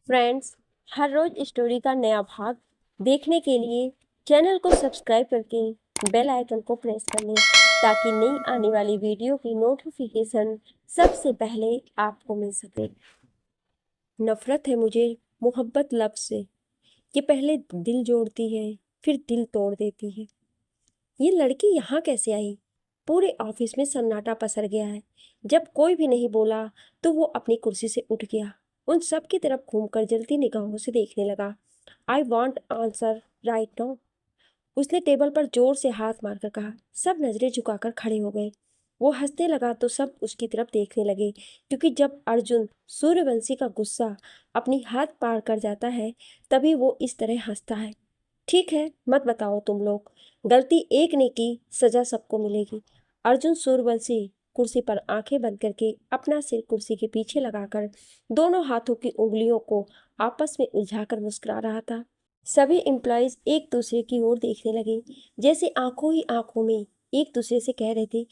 Friends, हर रोज story का नया भाग देखने के लिए चैनल को सब्सक्राइब करके बेल आइकन को प्रेस कर लें ताकि नई आने वाली वीडियो की नोटिफिकेशन सबसे पहले आपको मिल सके। नफरत है मुझे मोहब्बत लफ्ज़ से। ये पहले दिल जोड़ती है, फिर दिल तोड़ देती है। ये लड़की यहाँ कैसे आई? पूरे ऑफिस में सन्नाटा पसर गया है। जब कोई भी नहीं बोला तो वो अपनी कुर्सी से उठ गया। उन सब की तरफ घूमकर जलती निगाहों से देखने लगा। I want answer right now. उसने टेबल पर जोर से हाथ मारकर कहा। सब नजरें झुकाकर खड़े हो गए। वो हंसने लगा तो सब उसकी तरफ देखने लगे, क्योंकि जब अर्जुन सूर्यवंशी का गुस्सा अपनी हाथ पार कर जाता है तभी वो इस तरह हंसता है। ठीक है, मत बताओ तुम लोग। गलती एक ने की, सजा सबको मिलेगी। अर्जुन सूर्यवंशी कुर्सी पर आंखें बंद करके अपना सिर कुर्सी के पीछे लगाकर दोनों हाथों की उंगलियों को आपस में उलझाकर मुस्कुरा रहा था। सभी एम्प्लॉयज एक दूसरे की ओर देखने लगे, जैसे आंखों ही आंखों में एक दूसरे से कह रहे थे,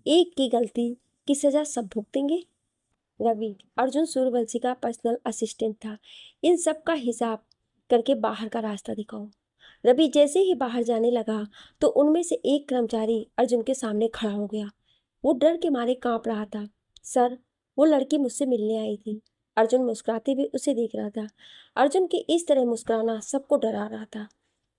एक की गलती की सजा सब भुगतेंगे। रवि, अर्जुन सूर्यवंशी का पर्सनल असिस्टेंट था। इन सब का हिसाब करके बाहर का रास्ता दिखाओ। रवि जैसे ही बाहर जाने लगा तो उनमें से एक कर्मचारी अर्जुन के सामने खड़ा हो गया। वो डर के मारे कांप रहा था। सर, वो लड़की मुझसे मिलने आई थी। अर्जुन मुस्कुराते हुए उसे देख रहा था। अर्जुन के इस तरह मुस्कुराना सबको डरा रहा था।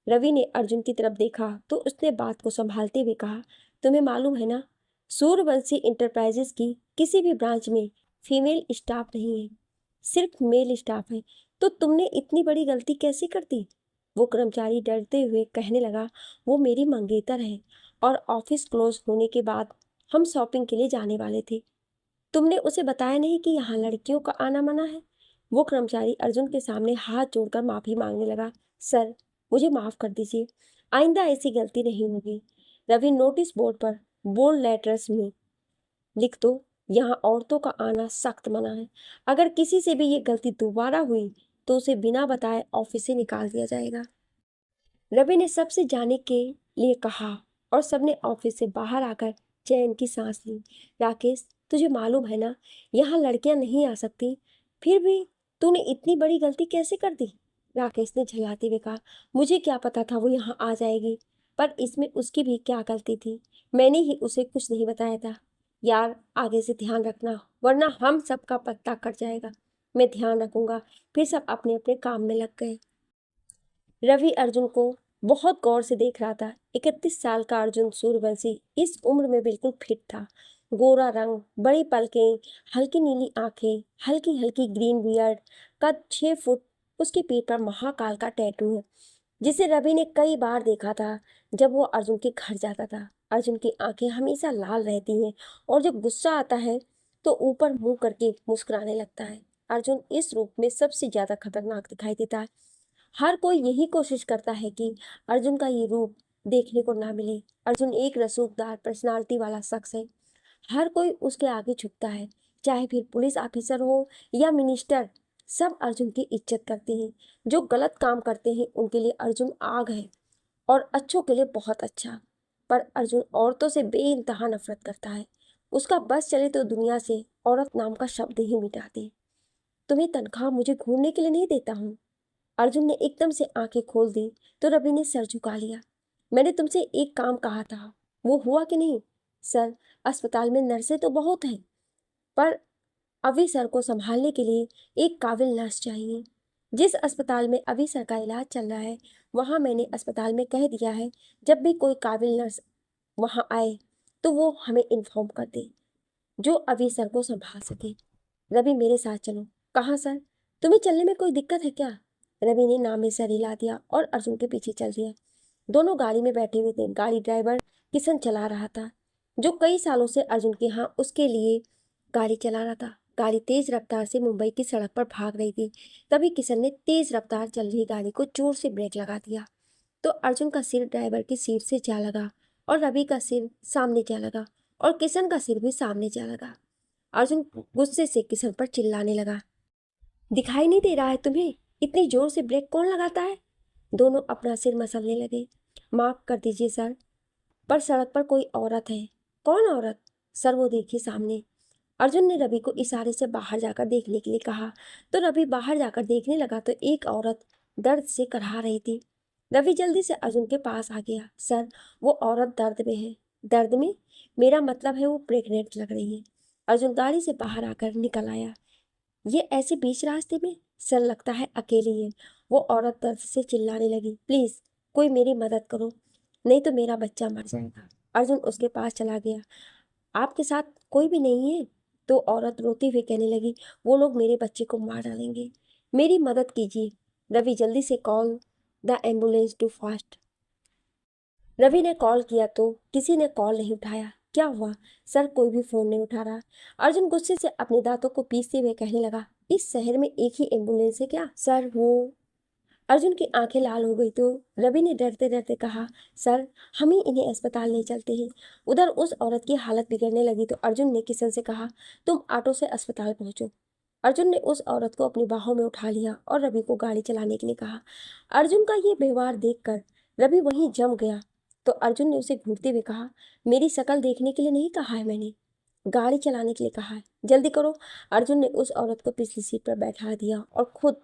रवि ने अर्जुन की तरफ देखा तो उसने बात को संभालते हुए कहा, तुम्हें मालूम है ना, सूर्यवंशी इंटरप्राइजेस की किसी भी ब्रांच में फीमेल स्टाफ नहीं है, सिर्फ मेल स्टाफ है। तो तुमने इतनी बड़ी गलती कैसे कर दी? वो कर्मचारी डरते हुए कहने लगा, वो मेरी मंगेतर है और ऑफिस क्लोज होने के बाद हम शॉपिंग के लिए जाने वाले थे। तुमने उसे बताया नहीं कि यहाँ लड़कियों का आना मना है? वो कर्मचारी अर्जुन के सामने हाथ जोड़कर माफी मांगने लगा। सर, मुझे माफ कर दीजिए, आइंदा ऐसी गलती नहीं होगी। रवि, नोटिस बोर्ड पर बोल्ड लेटर्स में लिख दो, यहाँ औरतों का आना सख्त मना है। अगर किसी से भी ये गलती दोबारा हुई तो उसे बिना बताए ऑफिस से निकाल दिया जाएगा। रवि ने सबसे जाने के लिए कहा और सबने ऑफिस से बाहर आकर चैन की सांस ली। राकेश, तुझे मालूम है ना, यहाँ लड़कियां नहीं आ सकती, फिर भी तूने इतनी बड़ी गलती कैसे कर दी? राकेश ने झल्लाते हुए कहा, मुझे क्या पता था वो यहाँ आ जाएगी, पर इसमें उसकी भी क्या गलती थी? मैंने ही उसे कुछ नहीं बताया था। यार, आगे से ध्यान रखना, वरना हम सबका पत्ता कट जाएगा। मैं ध्यान रखूंगा। फिर सब अपने अपने काम में लग गए। रवि अर्जुन को बहुत गौर से देख रहा था। 31 साल का अर्जुन सूर्यवंशी इस उम्र में बिल्कुल फिट था। गोरा रंग, बड़ी पलकें, हल्की नीली आंखें, हल्की हल्की ग्रीन बियर्ड, कद 6 फुट। उसके पीठ पर महाकाल का टैटू है, जिसे रवि ने कई बार देखा था जब वो अर्जुन के घर जाता था। अर्जुन की आंखें हमेशा लाल रहती हैं और जब गुस्सा आता है तो ऊपर मुंह करके मुस्कुराने लगता है। अर्जुन इस रूप में सबसे ज्यादा खतरनाक दिखाई देता है। हर कोई यही कोशिश करता है कि अर्जुन का ये रूप देखने को ना मिले। अर्जुन एक रसूखदार पर्सनालिटी वाला शख्स है। हर कोई उसके आगे झुकता है, चाहे फिर पुलिस ऑफिसर हो या मिनिस्टर। सब अर्जुन की इज्जत करते हैं। जो गलत काम करते हैं उनके लिए अर्जुन आग है और अच्छों के लिए बहुत अच्छा। पर अर्जुन औरतों से बेइंतहा नफरत करता है। उसका बस चले तो दुनिया से औरत नाम का शब्द ही मिटा दे। तुम्हें तनख्वाह मुझे घूमने के लिए नहीं देता हूँ। अर्जुन ने एकदम से आंखें खोल दी तो रवि ने सर झुका लिया। मैंने तुमसे एक काम कहा था, वो हुआ कि नहीं? सर, अस्पताल में नर्सें तो बहुत हैं, पर अभी सर को संभालने के लिए एक काबिल नर्स चाहिए। जिस अस्पताल में अभी सर का इलाज चल रहा है, वहाँ मैंने अस्पताल में कह दिया है, जब भी कोई काबिल नर्स वहाँ आए तो वो हमें इन्फॉर्म कर दे, जो अभी सर को संभाल सके। रवि, मेरे साथ चलो। कहाँ सर? तुम्हें चलने में कोई दिक्कत है क्या? रवि ने नाम में सर हिला दिया और अर्जुन के पीछे चल दिया। दोनों गाड़ी में बैठे हुए थे। गाड़ी ड्राइवर किशन चला रहा था, जो कई सालों से अर्जुन के यहाँ उसके लिए गाड़ी चला रहा था। गाड़ी तेज रफ्तार से मुंबई की सड़क पर भाग रही थी। तभी किशन ने तेज रफ्तार चल रही गाड़ी को जोर से ब्रेक लगा दिया तो अर्जुन का सिर ड्राइवर की सीट से जा लगा और रवि का सिर सामने जा लगा और किशन का सिर भी सामने जा लगा। अर्जुन गुस्से से किशन पर चिल्लाने लगा, दिखाई नहीं दे रहा है तुम्हें? इतनी जोर से ब्रेक कौन लगाता है? दोनों अपना सिर मसलने लगे। माफ कर दीजिए सर, पर सड़क पर कोई औरत है। कौन औरत? सर, वो देखिए सामने। अर्जुन ने रवि को इशारे से बाहर जाकर देखने के लिए कहा तो रवि बाहर जाकर देखने लगा तो एक औरत दर्द से कराह रही थी। रवि जल्दी से अर्जुन के पास आ गया। सर, वो औरत दर्द में है। दर्द में? मेरा मतलब है वो प्रेग्नेंट लग रही है। अर्जुन गाड़ी से बाहर आकर निकल आया। ये ऐसे बीच रास्ते में? सर, लगता है अकेली है। वो औरत दर्द से चिल्लाने लगी। प्लीज कोई मेरी मदद करो, नहीं तो मेरा बच्चा मर जाएगा। अर्जुन उसके पास चला गया। आपके साथ कोई भी नहीं है? तो औरत रोती हुई कहने लगी, वो लोग मेरे बच्चे को मार डालेंगे, मेरी मदद कीजिए। रवि, जल्दी से call the ambulance too fast. Ravi ने कॉल किया तो किसी ने कॉल नहीं उठाया। क्या हुआ? सर, कोई भी फोन नहीं उठा रहा। अर्जुन गुस्से से अपने दांतों को पीसते हुए कहने लगा, इस शहर में एक ही एम्बुलेंस है क्या? सर, वो अर्जुन की आंखें लाल हो गई तो रवि ने डरते डरते कहा, सर, हम ही इन्हें अस्पताल ले चलते हैं। उधर उस औरत की हालत बिगड़ने लगी तो अर्जुन ने किशन से कहा, तुम ऑटो से अस्पताल पहुंचो। अर्जुन ने उस औरत को अपनी बाहों में उठा लिया और रवि को गाड़ी चलाने के लिए कहा। अर्जुन का ये व्यवहार देखकर रवि वहीं जम गया तो अर्जुन ने उसे घूरते हुए कहा, मेरी शक्ल देखने के लिए नहीं कहा है मैंने, गाड़ी चलाने के लिए कहा है, जल्दी करो। अर्जुन ने उस औरत को पिछली सीट पर बैठा दिया और खुद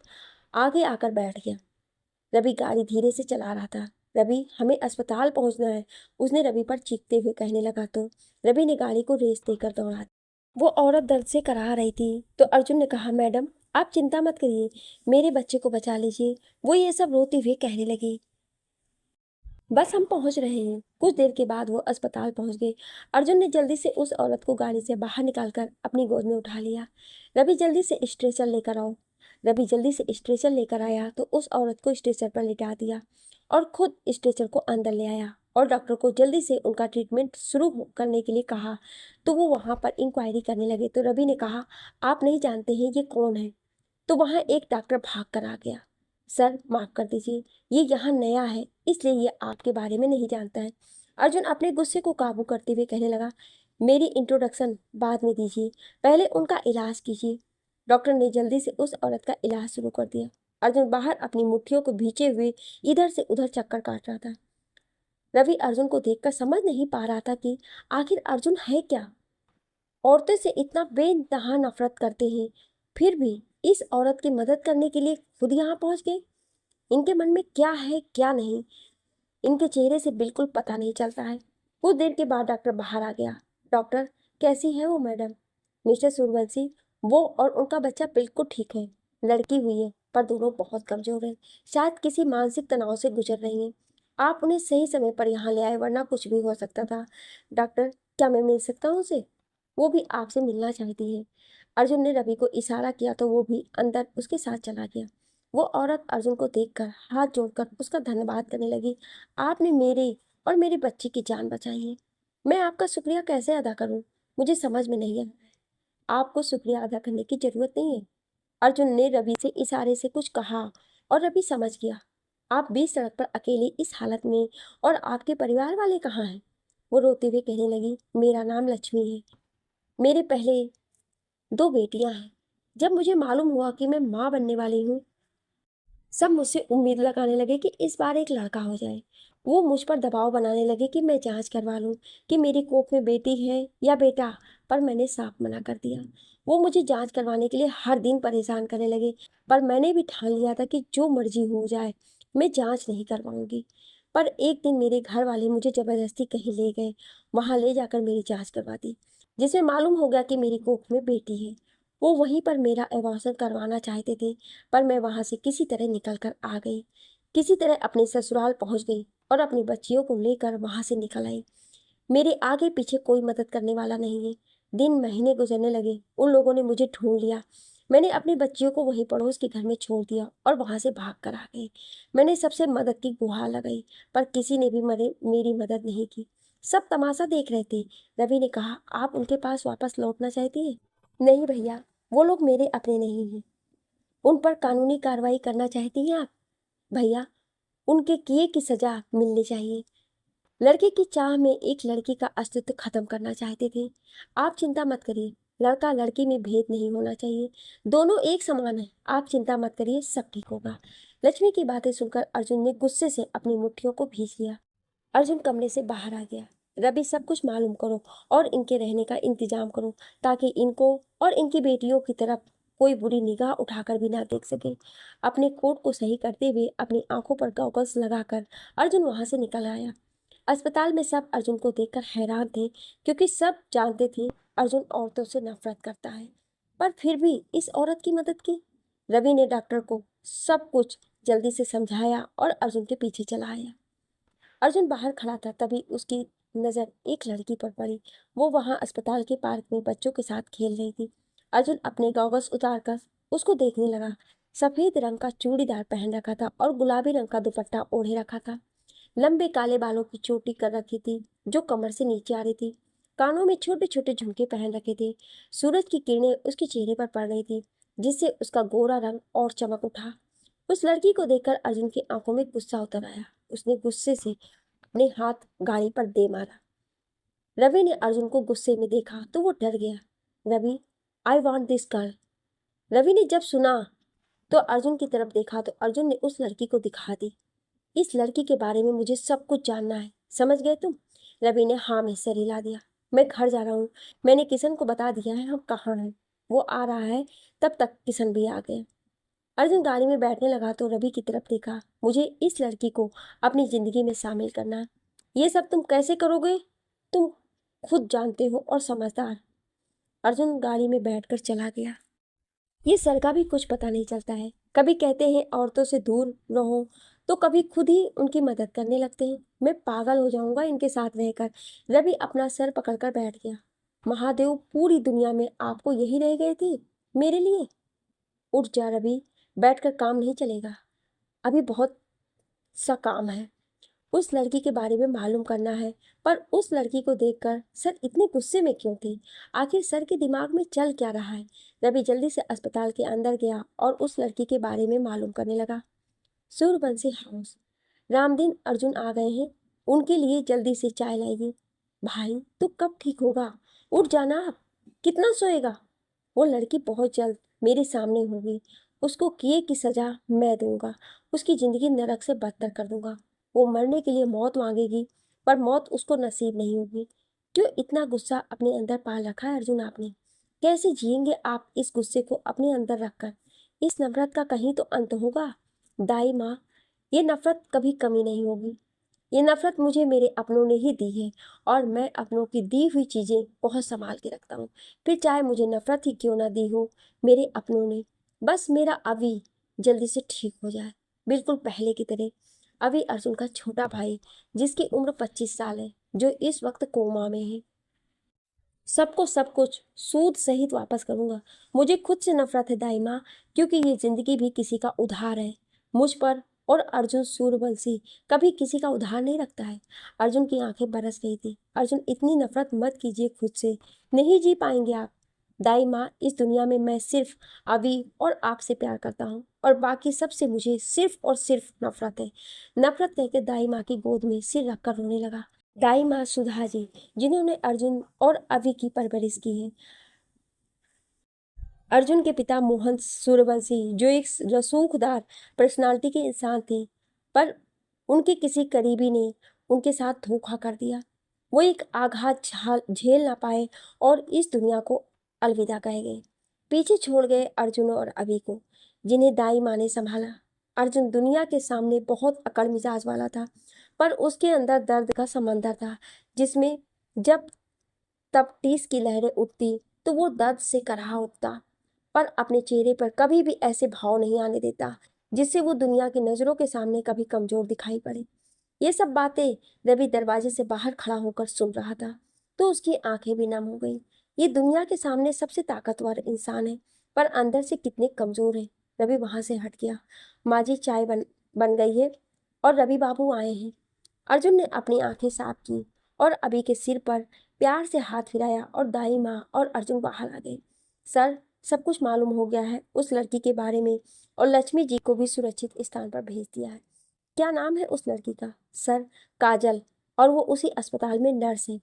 आगे आकर बैठ गया। रवि गाड़ी धीरे से चला रहा था। रवि, हमें अस्पताल पहुंचना है, उसने रवि पर चीखते हुए कहने लगा तो रवि ने गाड़ी को रेस देकर दौड़ा। वो औरत दर्द से कराह रही थी तो अर्जुन ने कहा, मैडम आप चिंता मत करिए, मेरे बच्चे को बचा लीजिए। वो ये सब रोते हुए कहने लगी, बस हम पहुंच रहे हैं। कुछ देर के बाद वो अस्पताल पहुंच गए। अर्जुन ने जल्दी से उस औरत को गाड़ी से बाहर निकालकर अपनी गोद में उठा लिया। रवि, जल्दी से स्ट्रेचर लेकर आओ। रवि जल्दी से स्ट्रेचर लेकर आया तो उस औरत को स्ट्रेचर पर लिटा दिया और खुद स्ट्रेचर को अंदर ले आया और डॉक्टर को जल्दी से उनका ट्रीटमेंट शुरू करने के लिए कहा तो वो वहाँ पर इंक्वायरी करने लगे तो रवि ने कहा, आप नहीं जानते हैं ये कौन है? तो वहाँ एक डॉक्टर भाग कर आ गया। सर, माफ कर दीजिए, ये यहाँ नया है इसलिए ये आपके बारे में नहीं जानता है। अर्जुन अपने गुस्से को काबू करते हुए कहने लगा, मेरी इंट्रोडक्शन बाद में दीजिए, पहले उनका इलाज कीजिए। डॉक्टर ने जल्दी से उस औरत का इलाज शुरू कर दिया। अर्जुन बाहर अपनी मुट्ठियों को भींचे हुए इधर से उधर चक्कर काट रहा था। रवि अर्जुन को देखकर समझ नहीं पा रहा था कि आखिर अर्जुन है क्या। औरतों से इतना बेइंतहा नफरत करते हैं, फिर भी इस औरत की मदद करने के लिए खुद यहाँ पहुंच गए। इनके मन में क्या है क्या नहीं, इनके चेहरे से बिल्कुल पता नहीं चलता है। कुछ देर के बाद डॉक्टर बाहर आ गया। डॉक्टर, कैसी है वो मैडम? मिस्टर सूर्यवंशी, वो और उनका बच्चा बिल्कुल ठीक है। लड़की हुई है पर दोनों बहुत कमजोर हैं, शायद किसी मानसिक तनाव से गुजर रही हैं। आप उन्हें सही समय पर यहाँ ले आए वरना कुछ भी हो सकता था। डॉक्टर, क्या मैं मिल सकता हूँ उसे? वो भी आपसे मिलना चाहती है। अर्जुन ने रवि को इशारा किया तो वो भी अंदर उसके साथ चला गया। वो औरत अर्जुन को देखकर हाथ जोड़कर उसका धन्यवाद करने लगी, आपने मेरे और मेरे बच्चे की जान बचाई है। मैं आपका शुक्रिया कैसे अदा करूं, मुझे समझ में नहीं आ रहा है। आपको शुक्रिया अदा करने की जरूरत नहीं है। अर्जुन ने रवि से इशारे से कुछ कहा और रवि समझ गया। आप बीच सड़क पर अकेले इस हालत में, और आपके परिवार वाले कहाँ हैं? वो रोते हुए कहने लगी, मेरा नाम लक्ष्मी है, मेरे पहले 2 बेटियां हैं। जब मुझे मालूम हुआ कि मैं माँ बनने वाली हूँ, सब मुझसे उम्मीद लगाने लगे कि इस बार एक लड़का हो जाए। वो मुझ पर दबाव बनाने लगे कि मैं जांच करवा लूं कि मेरी कोख में बेटी है या बेटा, पर मैंने साफ मना कर दिया। वो मुझे जांच करवाने के लिए हर दिन परेशान करने लगे, पर मैंने भी ठान लिया था कि जो मर्जी हो जाए मैं जांच नहीं करवाऊंगी। पर एक दिन मेरे घर वाले मुझे जबरदस्ती कहीं ले गए, वहां ले जाकर मेरी जांच करवा दी, जिसमें मालूम हो गया कि मेरी कोख में बेटी है। वो वहीं पर मेरा अबॉर्शन करवाना चाहते थे, पर मैं वहां से किसी तरह निकल कर आ गई, किसी तरह अपने ससुराल पहुंच गई और अपनी बच्चियों को लेकर वहां से निकल आई। मेरे आगे पीछे कोई मदद करने वाला नहीं है। दिन महीने गुजरने लगे, उन लोगों ने मुझे ढूंढ लिया। मैंने अपनी बच्चियों को वहीं पड़ोस के घर में छोड़ दिया और वहां से भाग कर आ गई। मैंने सबसे मदद की गुहार लगाई, पर किसी ने भी मेरी मदद नहीं की। सब तमाशा देख रहे थे। रवि ने कहा, आप उनके पास वापस लौटना चाहती हैं? नहीं भैया, वो लोग मेरे अपने नहीं हैं। उन पर कानूनी कार्रवाई करना चाहती हैं आप? भैया, उनके किए की सजा मिलनी चाहिए। लड़के की चाह में एक लड़की का अस्तित्व खत्म करना चाहते थे। आप चिंता मत करिए, लड़का लड़की में भेद नहीं होना चाहिए, दोनों एक समान है। आप चिंता मत करिए, सब ठीक होगा। लक्ष्मी की बातें सुनकर अर्जुन ने गुस्से से अपनी मुट्ठियों को भींच लिया। अर्जुन कमरे से बाहर आ गया। रवि, सब कुछ मालूम करो और इनके रहने का इंतजाम करो ताकि इनको और इनकी बेटियों की तरफ कोई बुरी निगाह उठाकर भी ना देख सके। अपने कोट को सही करते हुए अपनी आंखों पर गॉगल्स लगाकर अर्जुन वहां से निकल आया। अस्पताल में सब अर्जुन को देखकर हैरान थे, क्योंकि सब जानते थे अर्जुन औरतों से नफरत करता है, पर फिर भी इस औरत की मदद की। रवि ने डॉक्टर को सब कुछ जल्दी से समझाया और अर्जुन के पीछे चला आया। अर्जुन बाहर खड़ा था, तभी उसकी नजर एक लड़की पर पड़ी। वो वहां अस्पताल के पार्क में बच्चों के साथ खेल रही थी। अर्जुन अपने गॉगल्स उतारकर उसको देखने लगा। सफेद रंग का चूड़ीदार पहन रखा था और गुलाबी रंग का दुपट्टा ओढ़े रखा था। लंबे काले बालों की चोटी कर रखी थी जो कमर से नीचे आ रही थी। कानों में छोटे छोटे झुमके पहन रखे थे। सूरज की किरणें उसके चेहरे पर पड़ रही थी, जिससे उसका गोरा रंग और चमक उठा। उस लड़की को देखकर अर्जुन की आंखों में गुस्सा उतर आया। उसने गुस्से से अपने हाथ गाड़ी पर दे मारा। रवि ने अर्जुन को गुस्से में देखा तो वो डर गया। Ravi, I want this girl. Ravi ने जब सुना तो अर्जुन की तरफ देखा तो अर्जुन ने उस लड़की को दिखा दी। इस लड़की के बारे में मुझे सब कुछ जानना है, समझ गए तुम? रवि ने हाँ में सर हिला दिया। मैं घर जा रहा हूँ, मैंने किशन को बता दिया है हम कहाँ हैं। वो आ रहा है। तब तक किशन भी आ गया। अर्जुन गाड़ी में बैठने लगा तो रवि की तरफ देखा। मुझे इस लड़की को अपनी जिंदगी में शामिल करना है। ये सब तुम कैसे करोगे? तुम खुद जानते हो और समझदार। अर्जुन गाड़ी में बैठकर चला गया। ये सर का भी कुछ पता नहीं चलता है। कभी कहते हैं औरतों से दूर रहो, तो कभी खुद ही उनकी मदद करने लगते हैं। मैं पागल हो जाऊंगा इनके साथ रहकर। रवि अपना सर पकड़कर बैठ गया। महादेव, पूरी दुनिया में आपको यही रह गए थे मेरे लिए। उठ जा रवि, बैठकर काम नहीं चलेगा। अभी बहुत सा काम है। उस लड़की के बारे में मालूम करना है। पर उस लड़की को देखकर सर इतने गुस्से में क्यों थे? आखिर सर के दिमाग में चल क्या रहा है? रवि जल्दी से अस्पताल के अंदर गया और उस लड़की के बारे में मालूम करने लगा। सूर्यवंशी हाउस। रामदीन अर्जुन आ गए हैं, उनके लिए जल्दी से चाय लाइए। भाई, तू कब ठीक होगा? उठ जाना अब, कितना सोएगा? वो लड़की बहुत जल्द मेरे सामने होगी। उसको किए की सजा मैं दूंगा। उसकी जिंदगी नरक से बदतर कर दूंगा। वो मरने के लिए मौत मांगेगी, पर मौत उसको नसीब नहीं होगी। क्यों इतना गुस्सा अपने अंदर पाल रखा है अर्जुन आपने? कैसे जिएंगे आप इस गुस्से को अपने अंदर रखकर? इस नफरत का कहीं तो अंत होगा। दाई माँ, ये नफरत कभी कमी नहीं होगी। ये नफरत मुझे मेरे अपनों ने ही दी है, और मैं अपनों की दी हुई चीजें बहुत संभाल के रखता हूँ। फिर चाहे मुझे नफरत ही क्यों ना दी हो मेरे अपनों ने। बस मेरा अभी जल्दी से ठीक हो जाए, बिल्कुल पहले की तरह। अभी अर्जुन का छोटा भाई, जिसकी उम्र 25 साल है, जो इस वक्त कोमा में है। सबको सब कुछ सूद सहित वापस करूंगा। मुझे खुद से नफरत है दाई माँ, क्योंकि ये जिंदगी भी किसी का उधार है मुझ पर। और अर्जुन सूर्यवंशी कभी किसी का उधार नहीं रखता है। अर्जुन की आंखें बरस रही थी। अर्जुन, इतनी नफरत मत कीजिए खुद से, नहीं जी पाएंगे आप। दाई माँ, इस दुनिया में मैं सिर्फ अभी और आपसे प्यार करता हूँ, और बाकी सबसे मुझे सिर्फ और सिर्फ नफरत है। नफरत कहकर दाई माँ की गोद में सिर रखकर रोने लगा। दाई माँ सुधा जी, जिन्होंने अर्जुन और अवि की परवरिश की है। अर्जुन के पिता मोहन सूर्यवंशी, जो एक रसूखदार पर्सनालिटी के इंसान थे, पर उनके किसी करीबी ने उनके साथ धोखा कर दिया। वो एक आघात झेल ना पाए और इस दुनिया को अलविदा कह गए। पीछे छोड़ गए अर्जुन और अवि को, जिन्हें दाई माँ ने संभाला। अर्जुन दुनिया के सामने बहुत अकड़ मिजाज वाला था, पर उसके अंदर दर्द का समंदर था, जिसमें जब तब टीस की लहरें उठती तो वो दर्द से कराह उठता, पर अपने चेहरे पर कभी भी ऐसे भाव नहीं आने देता जिससे वो दुनिया की नजरों के सामने कभी कमजोर दिखाई पड़े। ये सब बातें रवि दरवाजे से बाहर खड़ा होकर सुन रहा था, तो उसकी आंखें भी नम हो गई। ये दुनिया के सामने सबसे ताकतवर इंसान है, पर अंदर से कितने कमजोर है। रवि वहां से हट गया। माँ जी, चाय बन बन गई है और रवि बाबू आए हैं। अर्जुन ने अपनी आंखें साफ की और अभी के सिर पर प्यार से हाथ फिराया, और दाई माँ और अर्जुन बाहर आ गए। सर, सब कुछ मालूम हो गया है उस लड़की के बारे में, और लक्ष्मी जी को भी सुरक्षित स्थान पर भेज दिया है। क्या नाम है उस लड़की का? सर, काजल, और वो उसी अस्पताल में नर्स है।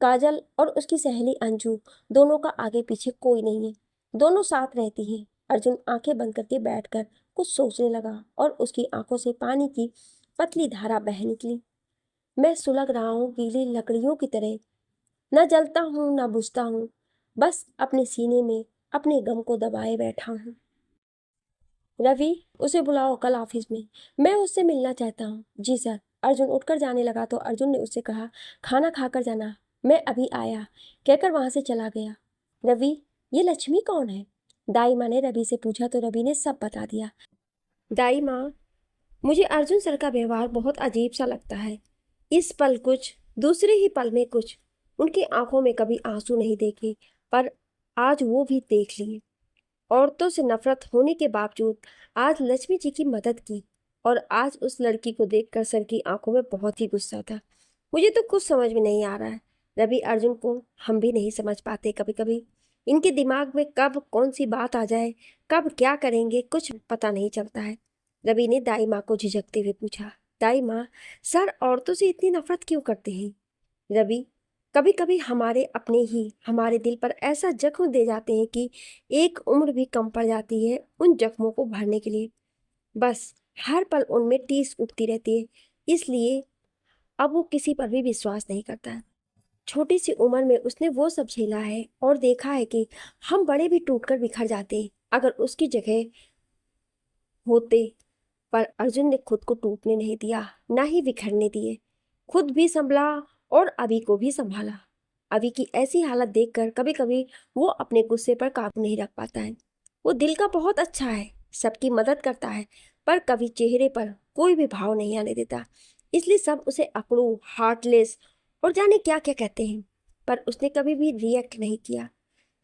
काजल और उसकी सहेली अंजू, दोनों का आगे पीछे कोई नहीं है। दोनों साथ रहती हैं। अर्जुन आंखें बंद करके बैठकर कुछ सोचने लगा और उसकी आंखों से पानी की पतली धारा बह निकली। मैं सुलग रहा हूँ गीली लकड़ियों की तरह, न जलता हूँ न बुझता हूँ, बस अपने सीने में अपने गम को दबाए बैठा हूँ। रवि, उसे बुलाओ कल ऑफिस में, मैं उससे मिलना चाहता हूँ। जी सर। अर्जुन उठकर जाने लगा तो अर्जुन ने उससे कहा, खाना खाकर जाना, मैं अभी आया, कहकर वहां से चला गया। रवि, ये लक्ष्मी कौन है? दाई माँ ने रवि से पूछा तो रवि ने सब बता दिया। दाई माँ, मुझे अर्जुन सर का व्यवहार बहुत अजीब सा लगता है। इस पल कुछ, दूसरे ही पल में कुछ। उनकी आंखों में कभी आंसू नहीं देखे, पर आज वो भी देख लिए। औरतों से नफरत होने के बावजूद आज लक्ष्मी जी की मदद की, और आज उस लड़की को देखकर सर की आंखों में बहुत ही गुस्सा था। मुझे तो कुछ समझ में नहीं आ रहा है। रवि, अर्जुन को हम भी नहीं समझ पाते। कभी कभी इनके दिमाग में कब कौन सी बात आ जाए, कब क्या करेंगे, कुछ पता नहीं चलता है। रवि ने दाई माँ को झिझकते हुए पूछा, दाई माँ, सर औरतों से इतनी नफरत क्यों करते हैं? रवि, कभी कभी हमारे अपने ही हमारे दिल पर ऐसा जख्म दे जाते हैं कि एक उम्र भी कम पड़ जाती है उन जख्मों को भरने के लिए। बस हर पल उनमें टीस उठती रहती है, इसलिए अब वो किसी पर भी विश्वास नहीं करता है। छोटी सी उम्र में उसने वो सब झेला है और देखा है कि हम बड़े भी टूटकर बिखर जाते अगर उसकी जगह होते। पर अर्जुन ने खुद को टूटने नहीं दिया, ना ही बिखरने दिए। खुद भी संभला और अभी को भी संभाला। अभी की ऐसी हालत देखकर कभी कभी वो अपने गुस्से पर काबू नहीं रख पाता है। वो दिल का बहुत अच्छा है, सबकी मदद करता है, पर कभी चेहरे पर कोई भी भाव नहीं आने देता। इसलिए सब उसे अकड़ू, हार्टलेस और जाने क्या क्या कहते हैं, पर उसने कभी भी रिएक्ट नहीं किया।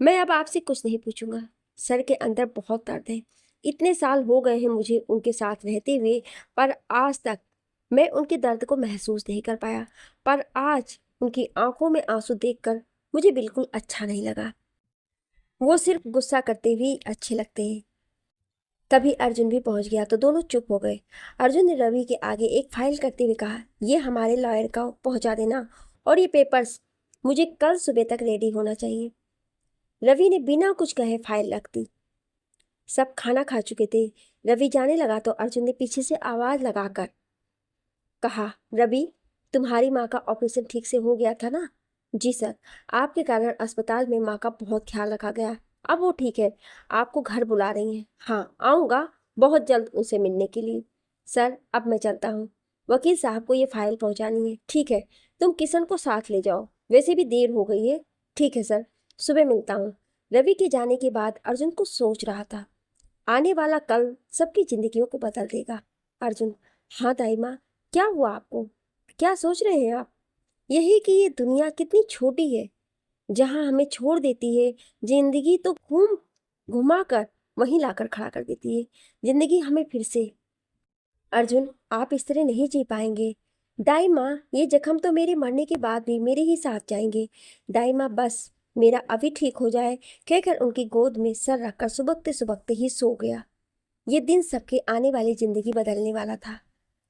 मैं अब आपसे कुछ नहीं पूछूंगा। सर के अंदर बहुत दर्द है। इतने साल हो गए हैं मुझे उनके साथ रहते हुए, पर आज तक मैं उनके दर्द को महसूस नहीं कर पाया। पर आज उनकी आंखों में आंसू देखकर मुझे बिल्कुल अच्छा नहीं लगा। वो सिर्फ गुस्सा करते हुए अच्छे लगते हैं। तभी अर्जुन भी पहुंच गया तो दोनों चुप हो गए। अर्जुन ने रवि के आगे एक फाइल करते हुए कहा, ये हमारे लॉयर का पहुंचा देना, और ये पेपर्स मुझे कल सुबह तक रेडी होना चाहिए। रवि ने बिना कुछ कहे फाइल रख दी। सब खाना खा चुके थे। रवि जाने लगा तो अर्जुन ने पीछे से आवाज लगाकर कहा, रवि, तुम्हारी माँ का ऑपरेशन ठीक से हो गया था ना? जी सर, आपके कारण अस्पताल में माँ का बहुत ख्याल रखा गया, अब वो ठीक है। आपको घर बुला रही हैं। हाँ, आऊँगा बहुत जल्द उनसे मिलने के लिए। सर, अब मैं चलता हूँ, वकील साहब को ये फाइल पहुँचानी है। ठीक है, तुम किशन को साथ ले जाओ, वैसे भी देर हो गई है। ठीक है सर, सुबह मिलता हूँ। रवि के जाने के बाद अर्जुन को सोच रहा था, आने वाला कल सबकी जिंदगियों को बदल देगा। अर्जुन, हाँ दाई माँ, क्या हुआ आपको? क्या सोच रहे हैं आप? यही कि ये दुनिया कितनी छोटी है, जहाँ हमें छोड़ देती है जिंदगी तो घूम घुमा कर वहीं लाकर खड़ा कर देती है। जिंदगी हमें फिर से। अर्जुन, आप इस तरह नहीं जी पाएंगे। दाई माँ, ये जख्म तो मेरे मरने के बाद भी मेरे ही साथ जाएंगे। दाई माँ, बस मेरा अभी ठीक हो जाए, कहकर उनकी गोद में सर रखकर सुबकते सुबकते ही सो गया। ये दिन सबके आने वाली जिंदगी बदलने वाला था।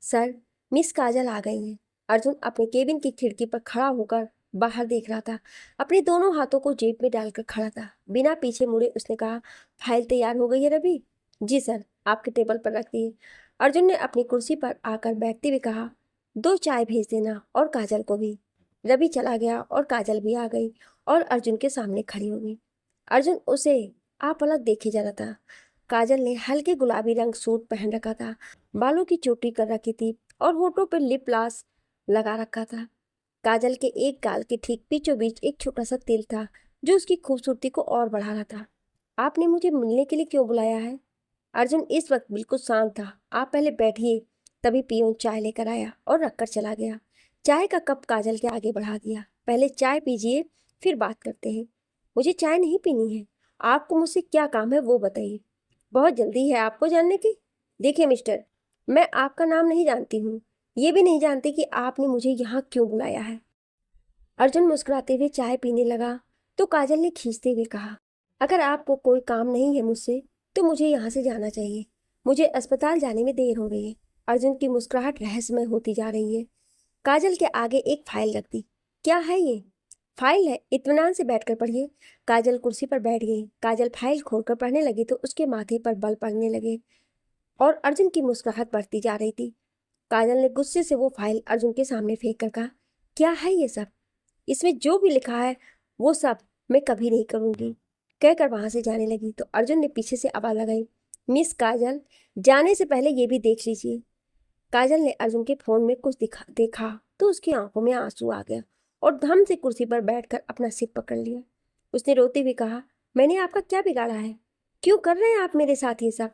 सर, मिस काजल आ गई हैं। अर्जुन अपने केबिन की खिड़की पर खड़ा होकर बाहर देख रहा था। अपने दोनों हाथों को जेब में डालकर खड़ा था। बिना पीछे मुड़े उसने कहा, फाइल तैयार हो गई है रवि? जी सर, आपके टेबल पर रख दी। अर्जुन ने अपनी कुर्सी पर आकर बैठते हुए कहा, 2 चाय भेज देना और काजल को भी। रवि चला गया और काजल भी आ गई और अर्जुन के सामने खड़ी हो गई। अर्जुन उसे आप अलग देखे जा रहा था। काजल ने हल्के गुलाबी रंग सूट पहन रखा था, बालों की चोटी कर रखी थी और होठों पर लिप ग्लास लगा रखा था। काजल के एक गाल के ठीक बीचों बीच एक छोटा सा तिल था जो उसकी खूबसूरती को और बढ़ा रहा था। आपने मुझे मिलने के लिए क्यों बुलाया है? अर्जुन इस वक्त बिल्कुल शांत था। आप पहले बैठिए। तभी पियून चाय लेकर आया और रखकर चला गया। चाय का कप काजल के आगे बढ़ा दिया। पहले चाय पीजिए, फिर बात करते हैं। मुझे चाय नहीं पीनी है। आपको मुझसे क्या काम है वो बताइए। बहुत जल्दी है आपको जानने की। देखिए मिस्टर, मैं आपका नाम नहीं जानती हूँ, ये भी नहीं जानती कि आपने मुझे यहाँ क्यों बुलाया है। अर्जुन मुस्कुराते हुए चाय पीने लगा तो काजल ने खींचते हुए कहा, अगर आपको कोई काम नहीं है मुझसे तो मुझे यहाँ से जाना चाहिए। मुझे अस्पताल जाने में देर हो रही है। अर्जुन की मुस्कुराहट रहस्यमय होती जा रही है। काजल के आगे एक फाइल रख दी। क्या है ये? फाइल है, इत्मीनान से बैठकर पढ़िए। काजल कुर्सी पर बैठ गई। काजल फाइल खोलकर पढ़ने लगी तो उसके माथे पर बल पड़ने लगे और अर्जुन की मुस्कुराहट बढ़ती जा रही थी। काजल ने गुस्से से वो फाइल अर्जुन के सामने फेंक कर कहा, क्या है ये सब? इसमें जो भी लिखा है वो सब मैं कभी नहीं करूँगी, कहकर वहां से जाने लगी। तो अर्जुन ने पीछे से आवाज लगाई, मिस काजल, जाने से पहले ये भी देख लीजिए। काजल ने अर्जुन के फोन में कुछ देखा तो उसकी आंखों में आंसू आ गया और धम से कुर्सी पर बैठकर अपना सिर पकड़ लिया। उसने रोते हुए कहा, मैंने आपका क्या बिगाड़ा है? क्यों कर रहे हैं आप मेरे साथ ये सब?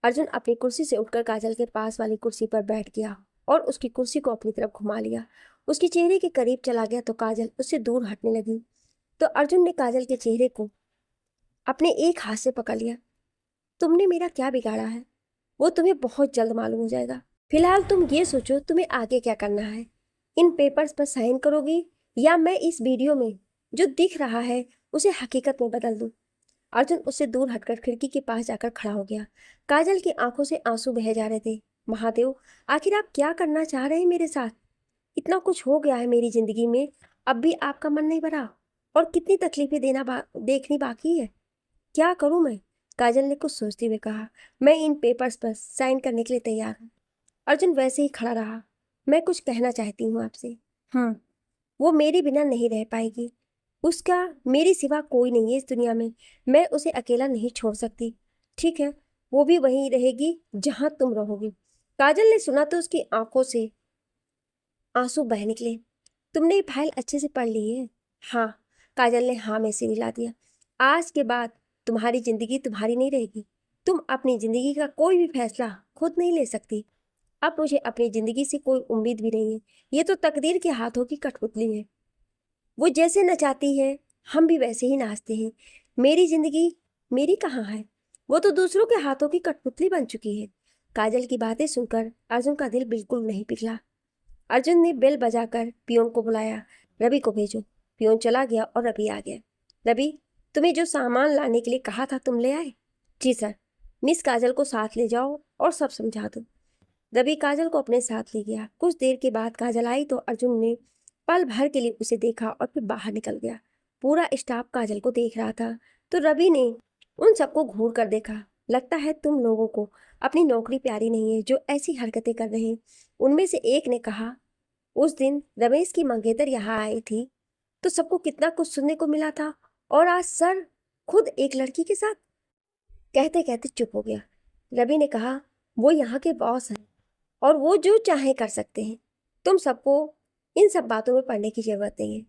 अर्जुन अपनी कुर्सी से उठकर काजल के पास वाली कुर्सी पर बैठ गया और उसकी कुर्सी को अपनी तरफ घुमा लिया। उसके चेहरे के करीब चला गया तो काजल उससे दूर हटने लगी। तो अर्जुन ने काजल के चेहरे को अपने एक हाथ से पकड़ लिया। तुमने मेरा क्या बिगाड़ा है वो तुम्हें बहुत जल्द मालूम हो जाएगा। फिलहाल तुम ये सोचो तुम्हें आगे क्या करना है। इन पेपर्स पर साइन करोगी या मैं इस वीडियो में जो दिख रहा है उसे हकीकत में बदल दूं? अर्जुन उससे दूर हटकर खिड़की के पास जाकर खड़ा हो गया। काजल की आंखों से आंसू बह जा रहे थे। महादेव, आखिर आप क्या करना चाह रहे हैं मेरे साथ? इतना कुछ हो गया है मेरी जिंदगी में, अब भी आपका मन नहीं भरा? और कितनी तकलीफें देखनी बाकी है? क्या करूं मैं? काजल ने कुछ सोचते हुए कहा, मैं इन पेपर्स पर साइन करने के लिए तैयार हूँ। अर्जुन वैसे ही खड़ा रहा। मैं कुछ कहना चाहती हूँ आपसे। वो मेरे बिना नहीं रह पाएगी। उसका मेरे सिवा कोई नहीं है इस दुनिया में। मैं उसे अकेला नहीं छोड़ सकती। ठीक है, वो भी वहीं रहेगी जहां तुम रहोगी। काजल ने सुना तो उसकी आंखों से आंसू बह निकले। तुमने ये फाइल अच्छे से पढ़ ली है? हाँ, काजल ने हाँ में सिर हिला दिया। आज के बाद तुम्हारी जिंदगी तुम्हारी नहीं रहेगी। तुम अपनी जिंदगी का कोई भी फैसला खुद नहीं ले सकती। अब मुझे अपनी जिंदगी से कोई उम्मीद भी नहीं है। ये तो तकदीर के हाथों की कठपुतली है। वो जैसे नचाती है हम भी वैसे ही नाचते हैं। मेरी जिंदगी मेरी कहाँ है? वो तो दूसरों के हाथों की कठपुतली बन चुकी है। काजल की बातें सुनकर अर्जुन का दिल बिल्कुल नहीं पिघला। अर्जुन ने बेल बजाकर पियोन को बुलाया, रवि को भेजो। पियोन चला गया और रवि आ गया। रवि, तुम्हें जो सामान लाने के लिए कहा था तुम ले आए? जी सर। मिस काजल को साथ ले जाओ और सब समझा दो। रवि काजल को अपने साथ ले गया। कुछ देर के बाद काजल आई तो अर्जुन ने पल भर के लिए उसे देखा और फिर बाहर निकल गया। पूरा स्टाफ काजल को देख रहा था तो रवि ने उन सबको घूर कर देखा। लगता है तुम लोगों को अपनी नौकरी प्यारी नहीं है जो ऐसी हरकतें कर रहे हैं। उनमें से एक ने कहा, उस दिन रमेश की मंगेतर यहाँ आई थी तो सबको कितना कुछ सुनने को मिला था, और आज सर खुद एक लड़की के साथ। कहते कहते चुप हो गया। रवि ने कहा, वो यहाँ के बॉस हैं और वो जो चाहे कर सकते हैं। तुम सबको इन सब बातों में पढ़ने की जरूरत नहीं है।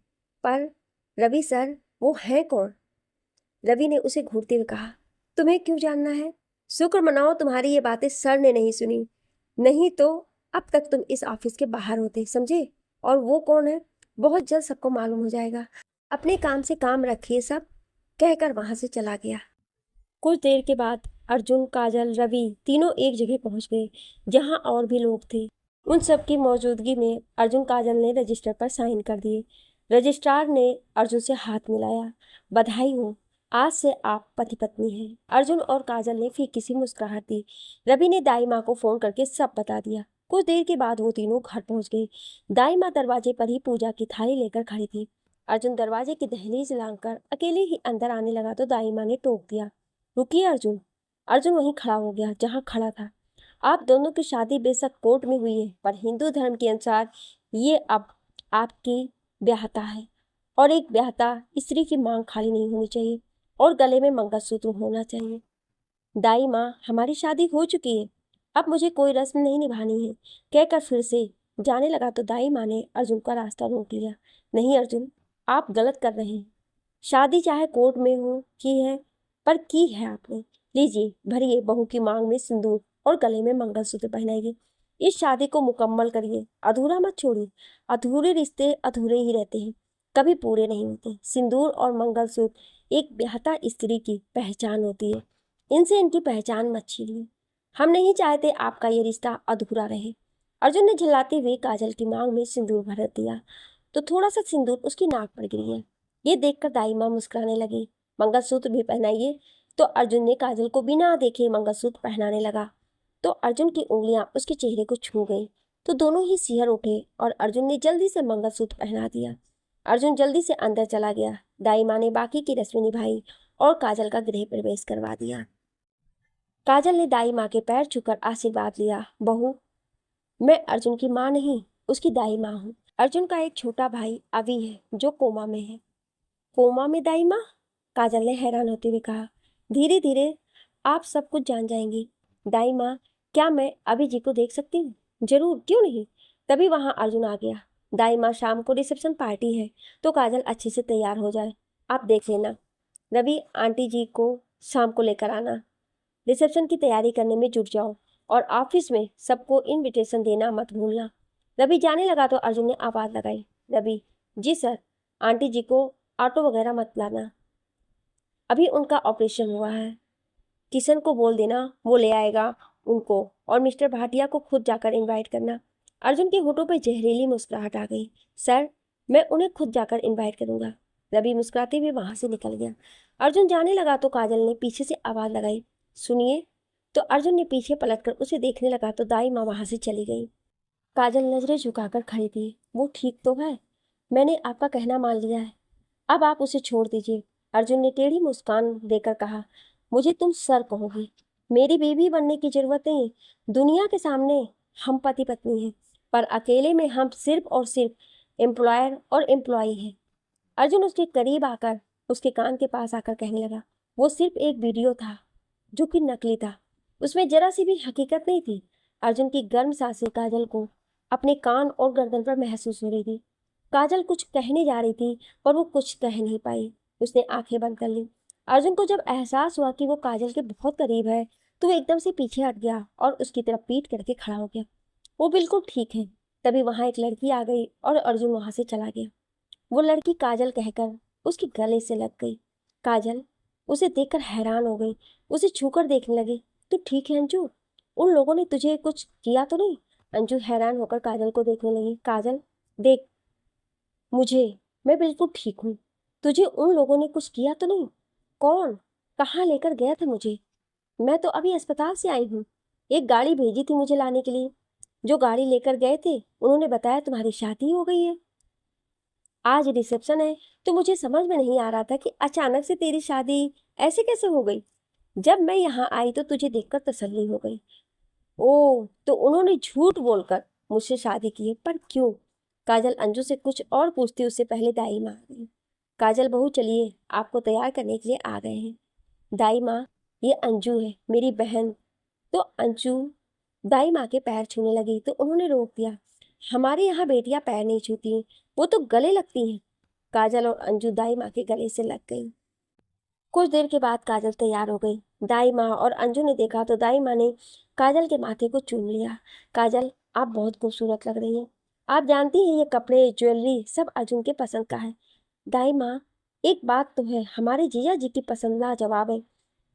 पर रवि सर, वो हैं कौन? रवि ने उसे घूरते हुए कहा, तुम्हें क्यों जानना है? शुक्र मनाओ तुम्हारी ये बातें सर ने नहीं सुनी, नहीं तो अब तक तुम इस ऑफिस के बाहर होते, समझे? और वो कौन है बहुत जल्द सबको मालूम हो जाएगा। अपने काम से काम रखिए सब, कहकर वहां से चला गया। कुछ देर के बाद अर्जुन, काजल, रवि तीनों एक जगह पहुंच गए जहां और भी लोग थे। उन सब की मौजूदगी में अर्जुन काजल ने रजिस्टर पर साइन कर दिए। रजिस्ट्रार ने अर्जुन से हाथ मिलाया। बधाई हो, आज से आप पति पत्नी हैं। अर्जुन और काजल ने फीकी सी मुस्कुराहट दी। रवि ने दाई माँ को फोन करके सब बता दिया। कुछ देर के बाद वो तीनों घर पहुंच गए। दाई माँ दरवाजे पर ही पूजा की थाली लेकर खड़ी थी। अर्जुन दरवाजे की दहलीज लांघकर अकेले ही अंदर आने लगा तो दाई माँ ने टोक दिया, रुकिए अर्जुन। अर्जुन वहीं खड़ा हो गया जहां खड़ा था। आप दोनों की शादी बेशक कोर्ट में हुई है, पर हिंदू धर्म के अनुसार ये अब आपकी ब्याहता है, और एक ब्याहता स्त्री की मांग खाली नहीं होनी चाहिए और गले में मंगलसूत्र होना चाहिए। दाई माँ, हमारी शादी हो चुकी है, अब मुझे कोई रस्म नहीं निभानी है, कहकर फिर से जाने लगा तो दाई माँ ने अर्जुन का रास्ता रोक लिया। नहीं अर्जुन, आप गलत कर रहे हैं। शादी चाहे कोर्ट में हो की है, पर की है आपने। लीजिए, भरिए बहू की मांग में सिंदूर और गले में मंगलसूत्र पहनाइए। इस शादी को मुकम्मल करिए, अधूरा मत छोड़िए। अधूरे रिश्ते अधूरे ही रहते हैं, कभी पूरे नहीं होते। सिंदूर और मंगलसूत्र एक ब्याहता स्त्री की पहचान होती है, इनसे इनकी पहचान मत छीनिए। हम नहीं चाहते आपका ये रिश्ता अधूरा रहे। अर्जुन ने झल्लाते हुए काजल की मांग में सिंदूर भर दिया तो थोड़ा सा सिंदूर उसकी नाक पर गिर गया। ये देखकर दाई माँ मुस्कुराने लगी। मंगलसूत्र भी पहनाइए। तो अर्जुन ने काजल को बिना देखे मंगलसूत्र पहनाने लगा तो अर्जुन की उंगलियां उसके चेहरे को छू गई तो दोनों ही सिहर उठे और अर्जुन ने जल्दी से मंगलसूत्र पहना दिया। अर्जुन जल्दी से अंदर चला गया। दाई माँ ने बाकी की रस्में निभाई और काजल का गृह प्रवेश करवा दिया। काजल ने दाई माँ के पैर छूकर आशीर्वाद लिया। बहू, मैं अर्जुन की माँ नहीं, उसकी दाई माँ हूँ। अर्जुन का एक छोटा भाई अभी है जो कोमा में है। कोमा में दाई माँ? काजल ने हैरान होते हुए कहा। धीरे धीरे आप सब कुछ जान जाएंगी। दाई माँ, क्या मैं अभी जी को देख सकती हूँ? जरूर, क्यों नहीं। तभी वहां अर्जुन आ गया। दाई माँ, शाम को रिसेप्शन पार्टी है तो काजल अच्छे से तैयार हो जाए। आप देख लेना। रवि, आंटी जी को शाम को लेकर आना। रिसेप्शन की तैयारी करने में जुट जाओ और ऑफिस में सबको इनविटेशन देना मत भूलना। रवि जाने लगा तो अर्जुन ने आवाज लगाई। रवि, जी सर। आंटी जी को ऑटो वगैरह मत लाना, अभी उनका ऑपरेशन हुआ है। किशन को बोल देना, वो ले आएगा उनको। और मिस्टर भाटिया को खुद जाकर इनवाइट करना। अर्जुन के होठों पर जहरीली मुस्कुराहट आ गई। सर, मैं उन्हें खुद जाकर इनवाइट करूंगा। रवि मुस्कुराते हुए वहां से निकल गया। अर्जुन जाने लगा तो काजल ने पीछे से आवाज लगाई, सुनिए। तो अर्जुन ने पीछे पलटकर उसे देखने लगा तो दाई माँ वहां से चली गई। काजल नजरें झुकाकर खड़ी थी। वो ठीक तो है, मैंने आपका कहना मान लिया है, अब आप उसे छोड़ दीजिए। अर्जुन ने टेढ़ी मुस्कान देकर कहा, मुझे तुम सर कहोगी। मेरी बीवी बनने की जरूरत नहीं। दुनिया के सामने हम पति पत्नी हैं, पर अकेले में हम सिर्फ और सिर्फ एम्प्लॉयर और एम्प्लॉई हैं। अर्जुन उसके करीब आकर उसके कान के पास आकर कहने लगा, वो सिर्फ एक वीडियो था जो कि नकली था। उसमें जरा सी भी हकीकत नहीं थी। अर्जुन की गर्म सांसें काजल को अपने कान और गर्दन पर महसूस हो रही थी। काजल कुछ कहने जा रही थी पर वो कुछ कह नहीं पाई। उसने आंखें बंद कर ली। अर्जुन को जब एहसास हुआ कि वो काजल के बहुत करीब है तो वो एकदम से पीछे हट गया और उसकी तरफ पीठ करके खड़ा हो गया। वो बिल्कुल ठीक है। तभी वहां एक लड़की आ गई और अर्जुन वहां से चला गया। वो लड़की काजल कहकर उसके गले से लग गई। काजल उसे देखकर हैरान हो गई। उसे छूकर देखने लगी। तू ठीक है अंजू? उन लोगों ने तुझे कुछ किया तो नहीं? अंजू हैरान होकर काजल को देखने लगी। काजल, देख मुझे, मैं बिल्कुल ठीक हूँ। तुझे उन लोगों ने कुछ किया तो नहीं? कौन? कहाँ लेकर गया था मुझे? मैं तो अभी अस्पताल से आई हूँ। एक गाड़ी भेजी थी मुझे लाने के लिए। जो गाड़ी लेकर गए थे उन्होंने बताया तुम्हारी शादी हो गई है। आज रिसेप्शन है तो मुझे समझ में नहीं आ रहा था कि अचानक से तेरी शादी ऐसे कैसे हो गई। जब मैं यहाँ आई तो तुझे देखकर तसल्ली हो गई। ओह, तो उन्होंने झूठ बोलकर मुझसे शादी की है, पर क्यों? काजल अंजू से कुछ और पूछती उससे पहले दाई माँ आ गई। काजल बहू, चलिए, आपको तैयार करने के लिए आ गए हैं। दाई माँ, ये अंजू है, मेरी बहन। तो अंजू दाई माँ के पैर छूने लगी तो उन्होंने रोक दिया। हमारे यहाँ बेटियां पैर नहीं छूती, वो तो गले लगती हैं। काजल और अंजू दाई माँ के गले से लग गई। कुछ देर के बाद काजल तैयार हो गई। दाई माँ और अंजू ने देखा तो दाई माँ ने काजल के माथे को चूम लिया। काजल, आप बहुत खूबसूरत लग रही हैं। आप जानती हैं ये कपड़े ज्वेलरी सब अर्जुन के पसंद का है। दाई माँ, एक बात तो है, हमारे जीजा जी की पसंद लाजवाब है,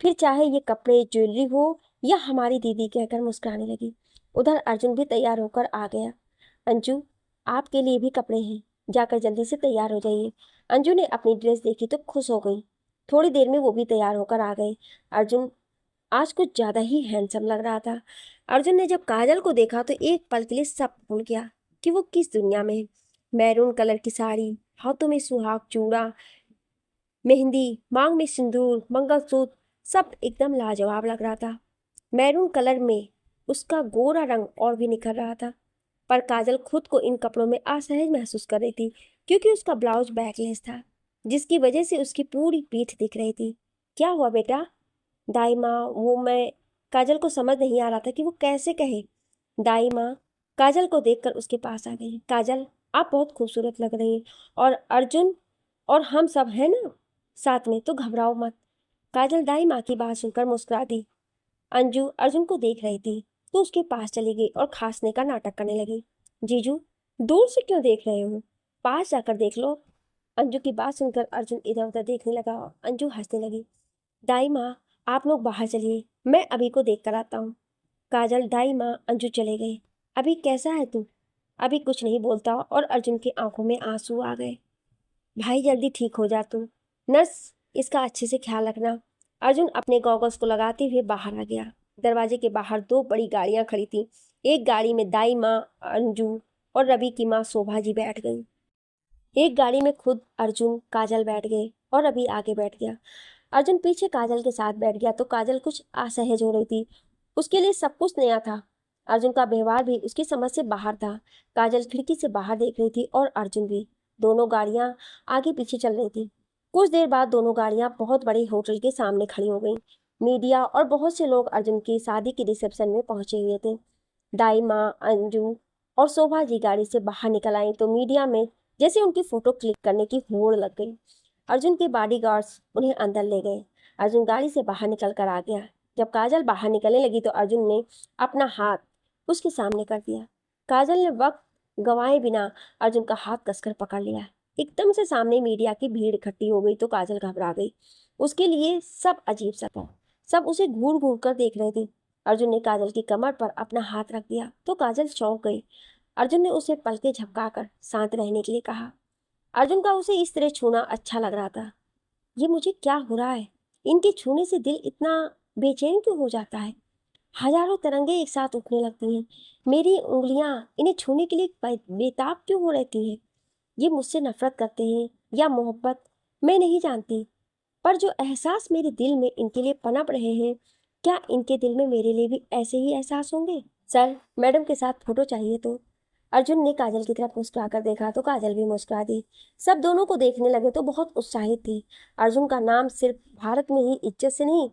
फिर चाहे ये कपड़े ज्वेलरी हो या हमारी दीदी, कहकर मुस्कुराने लगी। उधर अर्जुन भी तैयार होकर आ गया। अंजू, आपके लिए भी कपड़े हैं, जाकर जल्दी से तैयार हो जाइए। अंजू ने अपनी ड्रेस देखी तो खुश हो गई। थोड़ी देर में वो भी तैयार होकर आ गए। अर्जुन आज कुछ ज्यादा ही हैंडसम लग रहा था। अर्जुन ने जब काजल को देखा तो एक पल के लिए सब भूल गया कि वो किस दुनिया में है। मैरून कलर की साड़ी, हाथों में सुहाग चूड़ा, मेहंदी, मांग में सिंदूर, मंगलसूत्र, सब एकदम लाजवाब लग रहा था। मैरून कलर में उसका गोरा रंग और भी निखर रहा था। पर काजल खुद को इन कपड़ों में असहज महसूस कर रही थी क्योंकि उसका ब्लाउज बैकलेस था जिसकी वजह से उसकी पूरी पीठ दिख रही थी। क्या हुआ बेटा? दाई माँ, वो मैं, काजल को समझ नहीं आ रहा था कि वो कैसे कहे। दाई माँ काजल को देखकर उसके पास आ गई। काजल, आप बहुत खूबसूरत लग रही हैं, और अर्जुन और हम सब है ना साथ में, तो घबराओ मत। काजल दाई माँ की बात सुनकर मुस्कुरा दी। अंजू अर्जुन को देख रही थी तो उसके पास चली गई और खांसने का नाटक करने लगी। जीजू, दूर से क्यों देख रहे हो? पास जाकर देख लो। अंजू की बात सुनकर अर्जुन इधर उधर देखने लगा। अंजू हंसने लगी। दाई माँ, आप लोग बाहर चलिए, मैं अभी को देख कर आता हूँ। काजल, दाई माँ, अंजू चले गए। अभी कैसा है तू? अभी कुछ नहीं बोलता और अर्जुन की आंखों में आंसू आ गए। भाई जल्दी ठीक हो जा तू। नर्स, इसका अच्छे से ख्याल रखना। अर्जुन अपने गॉगल्स को लगाते हुए बाहर आ गया। दरवाजे के बाहर दो बड़ी गाड़ियां खड़ी थी। एक गाड़ी में दाई माँ, अंजू और रवि की माँ शोभा जी बैठ गई। एक गाड़ी में खुद अर्जुन काजल बैठ गए और रवि आगे बैठ गया। अर्जुन पीछे काजल के साथ बैठ गया तो काजल कुछ असहज हो रही थी। उसके लिए सब कुछ नया था। अर्जुन का व्यवहार भी उसकी समझ से बाहर था। काजल खिड़की से बाहर देख रही थी और अर्जुन भी। दोनों गाड़ियां आगे पीछे चल रही थी। कुछ देर बाद दोनों गाड़ियां बहुत बड़े होटल के सामने खड़ी हो गईं। मीडिया और बहुत से लोग अर्जुन की शादी के रिसेप्शन में पहुंचे हुए थे। दाई माँ, अंजू और शोभा जी गाड़ी से बाहर निकल आई तो मीडिया में जैसे उनकी फोटो क्लिक करने की होड़ लग गई। अर्जुन के बॉडीगार्ड्स उन्हें अंदर ले गए। अर्जुन गाड़ी से बाहर निकल कर आ गया। जब काजल बाहर निकलने लगी तो अर्जुन ने अपना हाथ उसके सामने कर दिया। काजल ने वक्त गंवाए बिना अर्जुन का हाथ कसकर पकड़ लिया। एकदम से सामने मीडिया की भीड़ इकट्ठी हो गई तो काजल घबरा गई। उसके लिए सब अजीब सा था। सब उसे घूर घूर कर देख रहे थे। अर्जुन ने काजल की कमर पर अपना हाथ रख दिया तो काजल चौंक गई। अर्जुन ने उसे पलके झपकाकर शांत रहने के लिए कहा। अर्जुन का उसे इस तरह छूना अच्छा लग रहा था। ये मुझे क्या हो रहा है? इनके छूने से दिल इतना बेचैन क्यों हो जाता है? हजारों तरंगे एक साथ उठने लगती हैं। मेरी उंगलियां इन्हें छूने के लिए बेताब क्यों हो रहती हैं? ये मुझसे नफरत करते हैं या मोहब्बत, मैं नहीं जानती। पर जो एहसास मेरे दिल में इनके लिए पनप रहे हैं, क्या इनके दिल में मेरे लिए भी ऐसे ही एहसास होंगे? सर, मैडम के साथ फोटो चाहिए तो। अर्जुन ने काजल की तरफ मुस्कुरा कर देखा तो काजल भी मुस्कुरा दी। सब दोनों को देखने लगे तो बहुत उत्साहित थी। अर्जुन का नाम सिर्फ भारत में ही इज्जत से नहीं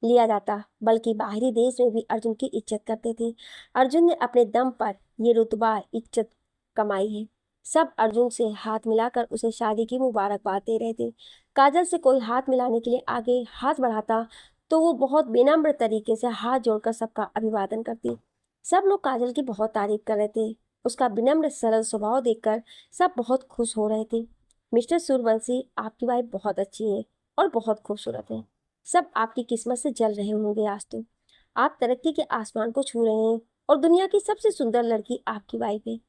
लिया जाता, बल्कि बाहरी देश में भी अर्जुन की इज्जत करते थे। अर्जुन ने अपने दम पर ये रुतबा, इज्जत कमाई है। सब अर्जुन से हाथ मिलाकर उसे शादी की मुबारकबाद दे रहे थे। काजल से कोई हाथ मिलाने के लिए आगे हाथ बढ़ाता तो वो बहुत विनम्र तरीके से हाथ जोड़कर सबका अभिवादन करती। सब लोग काजल की बहुत तारीफ कर रहे थे। उसका विनम्र सरल स्वभाव देखकर सब बहुत खुश हो रहे थे। मिस्टर सूर्यवंशी, आपकी वाइफ बहुत अच्छी है और बहुत खूबसूरत है। सब आपकी किस्मत से जल रहे होंगे आज तो। आप तरक्की के आसमान को छू रहे हैं और दुनिया की सबसे सुंदर लड़की आपकी वाइफ है।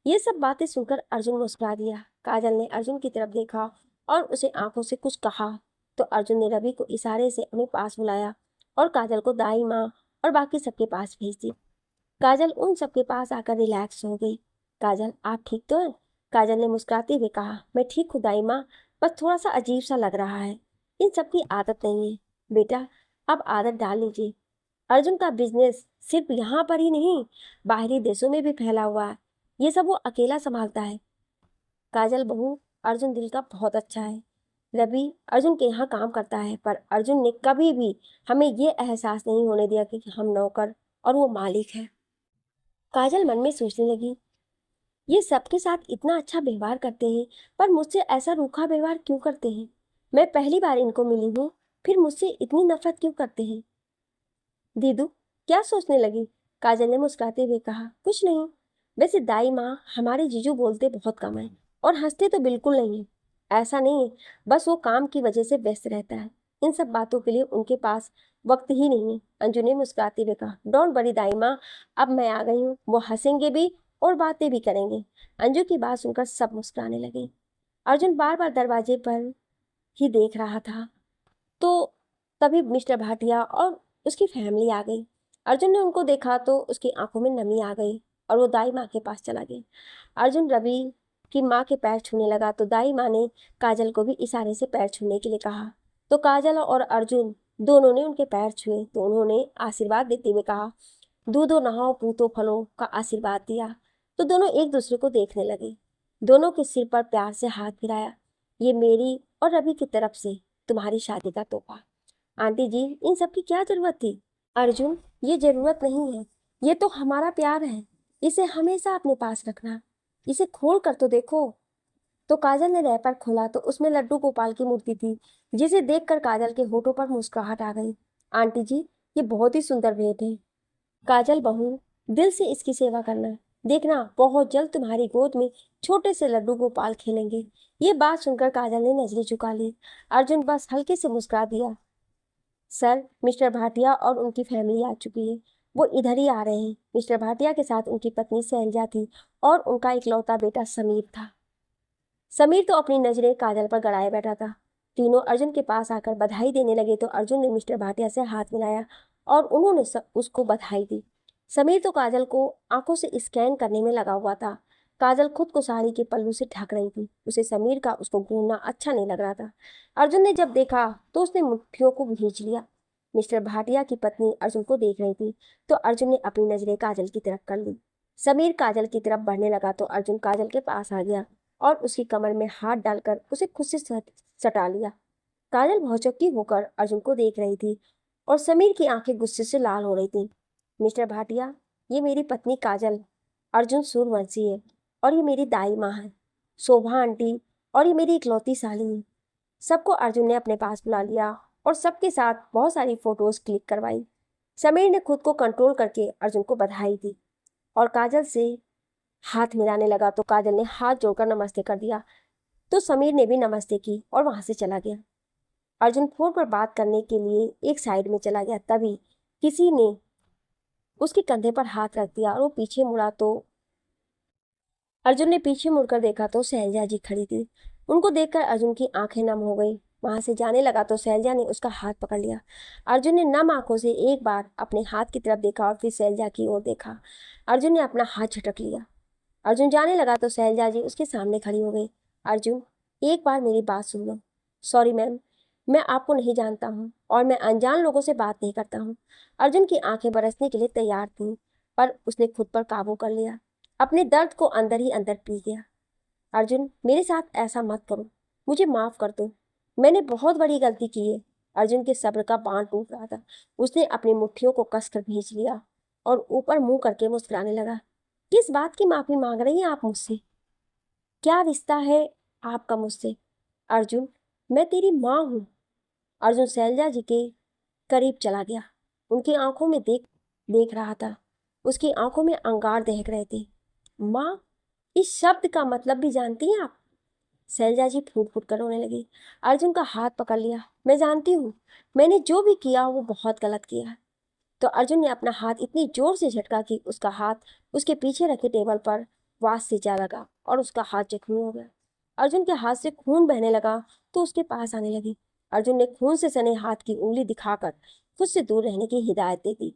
ये सब बातें सुनकर अर्जुन मुस्कुरा दिया। काजल ने अर्जुन की तरफ देखा और उसे आंखों से कुछ कहा तो अर्जुन ने रवि को इशारे से अपने पास बुलाया और काजल को दाई माँ और बाकी सबके पास भेज दी। काजल उन सबके पास आकर रिलैक्स हो गई। काजल, आप ठीक तो हैं? काजल ने मुस्कुराते हुए कहा, मैं ठीक हूँ दाई माँ, बस थोड़ा सा अजीब सा लग रहा है। इन सबकी आदत नहीं है। बेटा, अब आदत डाल लीजिए। अर्जुन का बिजनेस सिर्फ यहाँ पर ही नहीं, बाहरी देशों में भी फैला हुआ है। ये सब वो अकेला संभालता है। काजल बहू, अर्जुन दिल का बहुत अच्छा है। रवि अर्जुन के यहाँ काम करता है, पर अर्जुन ने कभी भी हमें ये एहसास नहीं होने दिया कि हम नौकर और वो मालिक है। काजल मन में सोचने लगी, ये सबके साथ इतना अच्छा व्यवहार करते हैं, पर मुझसे ऐसा रूखा व्यवहार क्यों करते हैं? मैं पहली बार इनको मिली हूँ, फिर मुझसे इतनी नफरत क्यों करते हैं? दीदू, क्या सोचने लगी? काजल ने मुस्कुराते हुए कहा, कुछ नहीं। वैसे दाई माँ, हमारे जीजू बोलते बहुत कम है और हंसते तो बिल्कुल नहीं है। ऐसा नहीं है, बस वो काम की वजह से व्यस्त रहता है। इन सब बातों के लिए उनके पास वक्त ही नहीं है। अंजू ने मुस्कुराते हुए कहा, डोंट वरी दाई माँ, अब मैं आ गई हूँ। वो हंसेंगे भी और बातें भी करेंगे। अंजू की बात सुनकर सब मुस्कुराने लगे। अर्जुन बार बार दरवाजे पर ही देख रहा था तो तभी मिस्टर भाटिया और उसकी फैमिली आ गई। अर्जुन ने उनको देखा तो उसकी आंखों में नमी आ गई और वो दाई माँ के पास चला गया। अर्जुन रवि की माँ के पैर छूने लगा तो दाई माँ ने काजल को भी इशारे से पैर छूने के लिए कहा तो काजल और अर्जुन दोनों ने उनके पैर छुए तो उन्होंने आशीर्वाद देते हुए कहा, दूधो नहाओ पूतो फलो का आशीर्वाद दिया तो दोनों एक दूसरे को देखने लगे। दोनों के सिर पर प्यार से हाथ फिराया। ये मेरी और रवि की तरफ से तुम्हारी शादी का तोहफा। आंटी जी, इन सब की क्या जरूरत थी? अर्जुन, ये जरूरत नहीं है, ये तो हमारा प्यार है। इसे हमेशा अपने पास रखना। इसे खोल कर तो देखो। तो काजल ने रैपर खोला तो उसमें लड्डू गोपाल की मूर्ति थी, जिसे देखकर काजल के होठों पर मुस्कुराहट आ गई। आंटी जी, ये बहुत ही सुंदर भेंट है। काजल बहू, दिल से इसकी सेवा करना। देखना, बहुत जल्द तुम्हारी गोद में छोटे से लड्डू गोपाल खेलेंगे। ये बात सुनकर काजल ने नजरें झुका ली। अर्जुन बस हल्के से मुस्कुरा दिया। सर, मिस्टर भाटिया और उनकी फैमिली आ चुकी है। वो इधर ही आ रहे हैं। मिस्टर भाटिया के साथ उनकी पत्नी शैलजा थी और उनका इकलौता बेटा समीर था। समीर तो अपनी नजरें काजल पर गड़ाए बैठा था। तीनों अर्जुन के पास आकर बधाई देने लगे तो अर्जुन ने मिस्टर भाटिया से हाथ मिलाया और उन्होंने उसको बधाई दी। समीर तो काजल को आंखों से स्कैन करने में लगा हुआ था। काजल खुद को साड़ी के पल्लू से ढक रही थी। उसे समीर का उसको घूरना अच्छा नहीं लग रहा था। अर्जुन ने जब देखा तो उसने मुट्ठियों को भींच लिया। मिस्टर भाटिया की पत्नी अर्जुन को देख रही थी तो अर्जुन ने अपनी नजरें काजल की तरफ कर ली। समीर काजल की तरफ बढ़ने लगा तो अर्जुन काजल के पास आ गया और उसकी कमर में हाथ डालकर उसे खुद से सटा लिया। काजल भौचक्की होकर अर्जुन को देख रही थी और समीर की आंखें गुस्से से लाल हो रही थी। मिस्टर भाटिया, ये मेरी पत्नी काजल अर्जुन सूर्यवंशी है और ये मेरी दाई माँ है शोभा आंटी, और ये मेरी इकलौती साली है। सबको अर्जुन ने अपने पास बुला लिया और सबके साथ बहुत सारी फोटोज क्लिक करवाई। समीर ने खुद को कंट्रोल करके अर्जुन को बधाई दी और काजल से हाथ मिलाने लगा तो काजल ने हाथ जोड़कर नमस्ते कर दिया तो समीर ने भी नमस्ते की और वहां से चला गया। अर्जुन फोन पर बात करने के लिए एक साइड में चला गया, तभी किसी ने उसके कंधे पर हाथ रख दिया और वो पीछे मुड़ा तो अर्जुन ने पीछे मुड़कर देखा तो शैलजा जी खड़ी थी। उनको देखकर अर्जुन की आंखें नम हो गई। वहां से जाने लगा तो शैलजा ने उसका हाथ पकड़ लिया। अर्जुन ने नम आंखों से एक बार अपने हाथ की तरफ देखा और फिर शैलजा की ओर देखा। अर्जुन ने अपना हाथ झटक लिया। अर्जुन जाने लगा तो शैलजा जी उसके सामने खड़ी हो गई। अर्जुन, एक बार मेरी बात सुन लो। सॉरी मैम, मैं आपको नहीं जानता हूँ और मैं अनजान लोगों से बात नहीं करता हूँ। अर्जुन की आंखें बरसने के लिए तैयार थीं, पर उसने खुद पर काबू कर लिया। अपने दर्द को अंदर ही अंदर पी गया। अर्जुन, मेरे साथ ऐसा मत करो, मुझे माफ कर दो, मैंने बहुत बड़ी गलती की है। अर्जुन के सब्र का बांध टूट रहा था। उसने अपनी मुट्ठियों को कसकर भींच लिया और ऊपर मुंह करके मुस्कुराने लगा। किस बात की माफी मांग रही हैं आप मुझसे? क्या रिश्ता है आपका मुझसे? अर्जुन, मैं तेरी माँ हूँ। अर्जुन शैलजा जी के करीब चला गया। उनकी आंखों में देख देख रहा था। उसकी आंखों में अंगार दहक रहे थे। माँ, इस शब्द का मतलब भी जानती हैं आप? शैलजा जी फूट फूट कर रोने लगी। अर्जुन का हाथ पकड़ लिया। मैं जानती हूँ, मैंने जो भी किया वो बहुत गलत किया है। तो अर्जुन ने अपना हाथ इतनी जोर से झटका कि उसका हाथ उसके पीछे रखे टेबल पर वास से जा लगा और उसका हाथ जख्मी हो गया। अर्जुन के हाथ से खून बहने लगा तो उसके पास आने लगी। अर्जुन ने खून से सने हाथ की उंगली दिखाकर खुद से दूर रहने की हिदायत दे दी।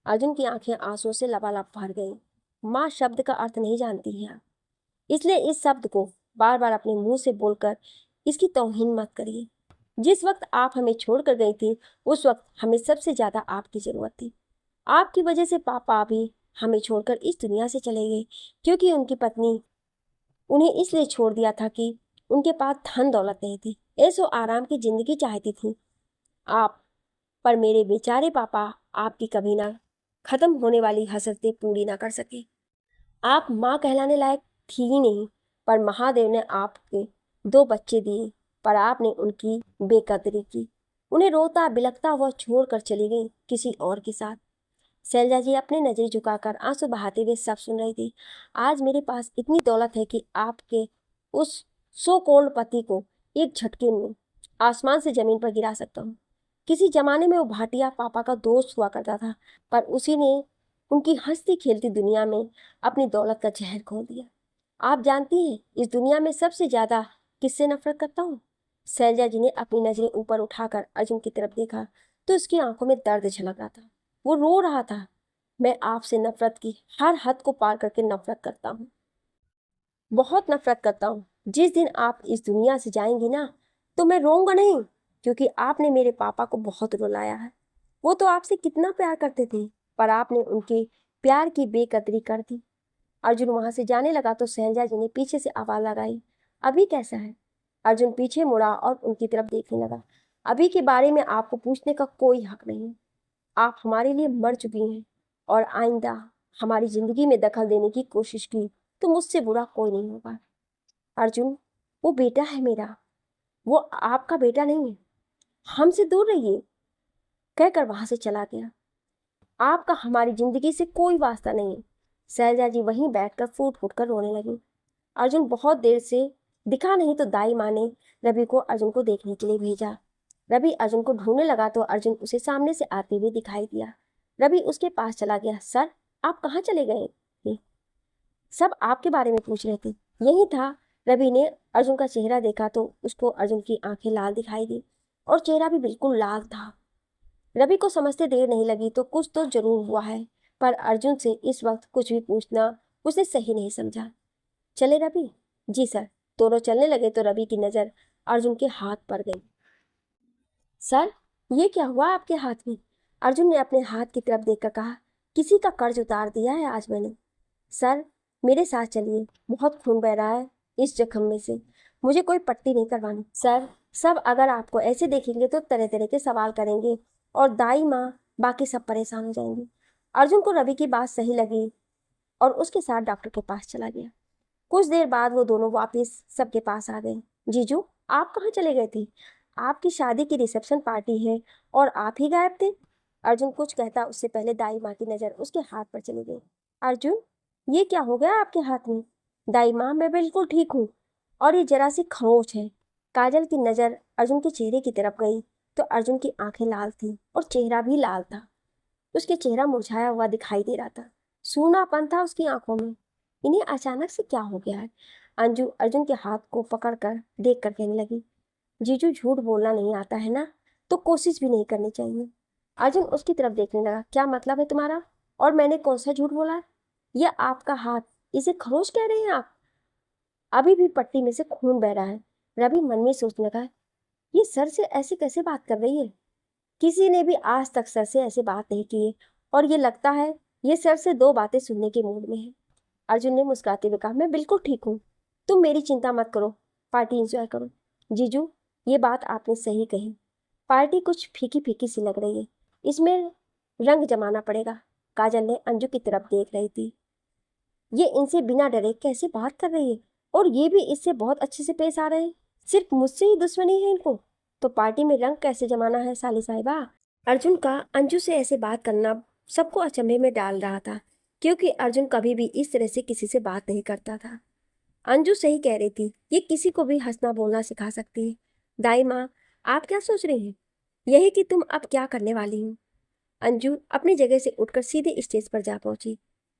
अर्जुन की आंखें आंसुओं से लबालब भर गईं। माँ शब्द का अर्थ नहीं जानती है, इसलिए इस शब्द को बार बार अपने मुंह से बोलकर इसकी तौहीन मत करिए। जिस वक्त आप हमें छोड़कर गई थी उस वक्त हमें सबसे ज्यादा आपकी जरूरत थी। आपकी वजह से पापा भी हमें छोड़कर इस दुनिया से चले गए, क्योंकि उनकी पत्नी उन्हें इसलिए छोड़ दिया था कि उनके पास धन दौलत नहीं थी, ऐसो आराम की जिंदगी चाहती थी आप। पर मेरे बेचारे पापा आपकी कभी ना खत्म होने वाली हसरतें पूरी ना कर सके। आप माँ कहलाने लायक थी ही नहीं, पर महादेव ने आपके 2 बच्चे दिए, पर आपने उनकी बेकदरी की। उन्हें रोता बिलखता हुआ छोड़कर चली गई किसी और के साथ। शैलजा जी अपने नजरें झुकाकर आंसू बहाते हुए सब सुन रही थी। आज मेरे पास इतनी दौलत है कि आपके उस सो कोल्ड पति को एक झटके में आसमान से जमीन पर गिरा सकता हूँ। किसी जमाने में वो भाटिया पापा का दोस्त हुआ करता था, पर उसी ने उनकी हंसती खेलती दुनिया में अपनी दौलत का जहर घोल दिया। आप जानती हैं इस दुनिया में सबसे ज्यादा किससे नफरत करता हूँ? शैलजा जी ने अपनी नजरें ऊपर उठाकर अर्जुन की तरफ देखा तो उसकी आंखों में दर्द झलक रहा था। वो रो रहा था। मैं आपसे नफरत की हर हद को पार करके नफरत करता हूँ, बहुत नफरत करता हूँ। जिस दिन आप इस दुनिया से जाएंगी ना, तो मैं रोऊंगा नहीं, क्योंकि आपने मेरे पापा को बहुत रुलाया है। वो तो आपसे कितना प्यार करते थे, पर आपने उनके प्यार की बेकदरी कर दी। अर्जुन वहां से जाने लगा तो शैलजा जी ने पीछे से आवाज लगाई, अभी कैसा है? अर्जुन पीछे मुड़ा और उनकी तरफ देखने लगा। अभी के बारे में आपको पूछने का कोई हक नहीं। आप हमारे लिए मर चुकी हैं और आइंदा हमारी जिंदगी में दखल देने की कोशिश की तो मुझसे बुरा कोई नहीं होगा। अर्जुन, वो बेटा है मेरा, वो आपका बेटा नहीं है। हमसे दूर रहिए, कहकर वहां से चला गया। आपका हमारी जिंदगी से कोई वास्ता नहीं है। शैलजा जी वहीं बैठकर फूट फूट कर रोने लगी। अर्जुन बहुत देर से दिखा नहीं तो दाई माँ ने रवि को अर्जुन को देखने के लिए भेजा। रवि अर्जुन को ढूंढने लगा तो अर्जुन उसे सामने से आते हुए दिखाई दिया। रवि उसके पास चला गया। सर, आप कहाँ चले गए थे? सब आपके बारे में पूछ रहे थे। यही था। रवि ने अर्जुन का चेहरा देखा तो उसको अर्जुन की आंखें लाल दिखाई दी और चेहरा भी बिल्कुल लाल था। रवि को समझते देर नहीं लगी तो कुछ तो जरूर हुआ है, पर अर्जुन से इस वक्त कुछ भी पूछना उसने सही नहीं समझा। चले रवि? जी सर। दोनों चलने लगे तो रवि की नजर अर्जुन के हाथ पर गई। सर, ये क्या हुआ आपके हाथ में? अर्जुन ने अपने हाथ की तरफ देखकर कहा। किसी का कर्ज उतार दिया है आज मैंने। सर, मेरे साथ चलिए, बहुत खून बह रहा है इस जख्म में से। मुझे कोई पट्टी नहीं करवानी। सर, सब अगर आपको ऐसे देखेंगे तो तरह तरह के सवाल करेंगे और दाई माँ बाकी सब परेशान हो जाएंगे। अर्जुन को रवि की बात सही लगी और उसके साथ डॉक्टर के पास चला गया। कुछ देर बाद वो दोनों वापस सबके पास आ गए। जीजू, आप कहाँ चले गए थे? आपकी शादी की रिसेप्शन पार्टी है और आप ही गायब थे। अर्जुन कुछ कहता उससे पहले दाई माँ की नज़र उसके हाथ पर चली गई। अर्जुन, ये क्या हो गया आपके हाथ में? दाई माँ, मैं बिल्कुल ठीक हूँ और ये जरा सी खरोच है। काजल की नज़र अर्जुन के चेहरे की तरफ गई तो अर्जुन की आंखें लाल थी और चेहरा भी लाल था। उसके चेहरा मुरझाया हुआ दिखाई दे रहा था। सूनापन था उसकी आंखों में। इन्हें अचानक से क्या हो गया है? अंजू अर्जुन के हाथ को पकड़कर देख कर कहने लगी। जीजू, झूठ बोलना नहीं आता है ना, तो कोशिश भी नहीं करनी चाहिए। अर्जुन उसकी तरफ देखने लगा। क्या मतलब है तुम्हारा? और मैंने कौन सा झूठ बोला है? यह आपका हाथ, इसे खरोच कह रहे हैं आप? अभी भी पट्टी में से खून बह रहा है। रवि मन में सोचने लगा, ये सर से ऐसे कैसे बात कर रही है? किसी ने भी आज तक सर से ऐसे बात नहीं की है और ये लगता है ये सर से दो बातें सुनने के मूड में है। अर्जुन ने मुस्कुराते हुए कहा, मैं बिल्कुल ठीक हूँ, तुम मेरी चिंता मत करो, पार्टी एंजॉय करो। जीजू, ये बात आपने सही कही, पार्टी कुछ फीकी फीकी सी लग रही है, इसमें रंग जमाना पड़ेगा। काजल ने अंजू की तरफ देख रही थी। ये इनसे बिना डरे कैसे बात कर रही है और ये भी इससे बहुत अच्छे से पेश आ रहे हैं। सिर्फ मुझसे ही दुश्मनी है इनको, तो पार्टी में रंग कैसे जमाना है साली साहिबा? अर्जुन का अंजू से ऐसे बात करना सबको अचंभे में डाल रहा था, क्योंकि अर्जुन कभी भी इस तरह से किसी से बात नहीं करता था। अंजू सही कह रही थी, ये किसी को भी हंसना बोलना सिखा सकती है। दाई माँ, आप क्या सोच रही हैं? यही कि तुम अब क्या करने वाली हो? अंजू अपनी जगह से उठकर सीधे स्टेज पर जा पहुंची।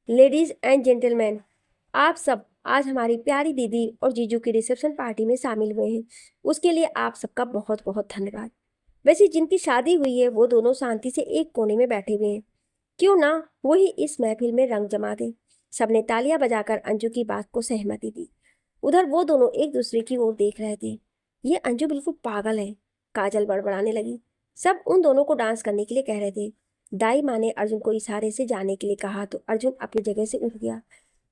लेडीज एंड जेंटलमैन, आप सब आज हमारी प्यारी दीदी और जीजू की रिसेप्शन पार्टी में शामिल हुए हैं। उसके लिए आप सबका बहुत बहुत धन्यवाद। वैसे जिनकी शादी हुई है वो दोनों शांति से एक कोने में बैठे हुए हैं। क्यों ना वही इस महफिल में रंग जमा दे। सबने तालियां बजाकर अंजू की बात को सहमति दी। उधर वो दोनों एक दूसरे की ओर देख रहे थे। ये अंजू बिल्कुल पागल है, काजल बड़बड़ाने लगी। सब उन दोनों को डांस करने के लिए कह रहे थे। दाई माँ ने अर्जुन को इशारे से जाने के लिए कहा तो अर्जुन अपनी जगह से उठ गया।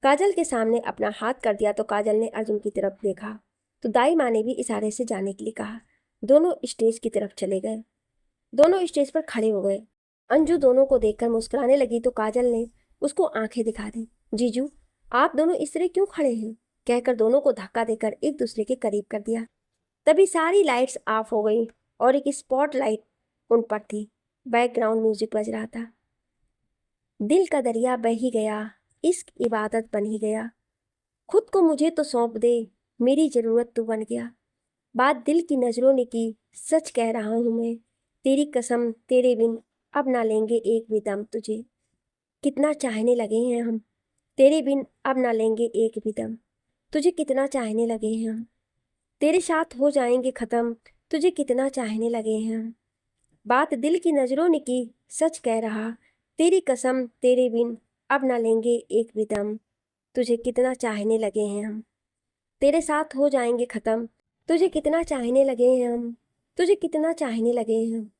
काजल के सामने अपना हाथ कर दिया तो काजल ने अर्जुन की तरफ देखा तो दाई माँ ने भी इशारे से जाने के लिए कहा। दोनों स्टेज की तरफ चले गए। दोनों स्टेज पर खड़े हो गए। अंजू दोनों को देखकर मुस्कुराने लगी तो काजल ने उसको आंखें दिखा दी। जीजू, आप दोनों इस तरह क्यों खड़े हैं? कहकर दोनों को धक्का देकर एक दूसरे के करीब कर दिया। तभी सारी लाइट्स ऑफ हो गई और एक स्पॉट लाइट उन पर थी। बैकग्राउंड म्यूजिक बज रहा था। दिल का दरिया बह ही गया, इश्क इबादत बन ही गया, खुद को मुझे तो सौंप दे, मेरी जरूरत तू बन गया। बात दिल की नजरों ने की, सच कह रहा हूं मैं, तेरी कसम तेरे बिन अब ना लेंगे एक भी दम तुझे। कितना चाहने लगे हैं हम, तेरे बिन अब ना लेंगे एक भी दम। तुझे कितना चाहने लगे हैं हम, तेरे साथ हो जाएंगे खत्म। तुझे कितना चाहने लगे हैं हम। बात दिल की नजरों ने की, सच कह रहा, तेरी कसम तेरे बिन अब ना लेंगे एक भी दम। तुझे कितना चाहने लगे हैं हम, तेरे साथ हो जाएंगे खत्म। तुझे कितना चाहने लगे हैं हम, तुझे कितना चाहने लगे हैं हम।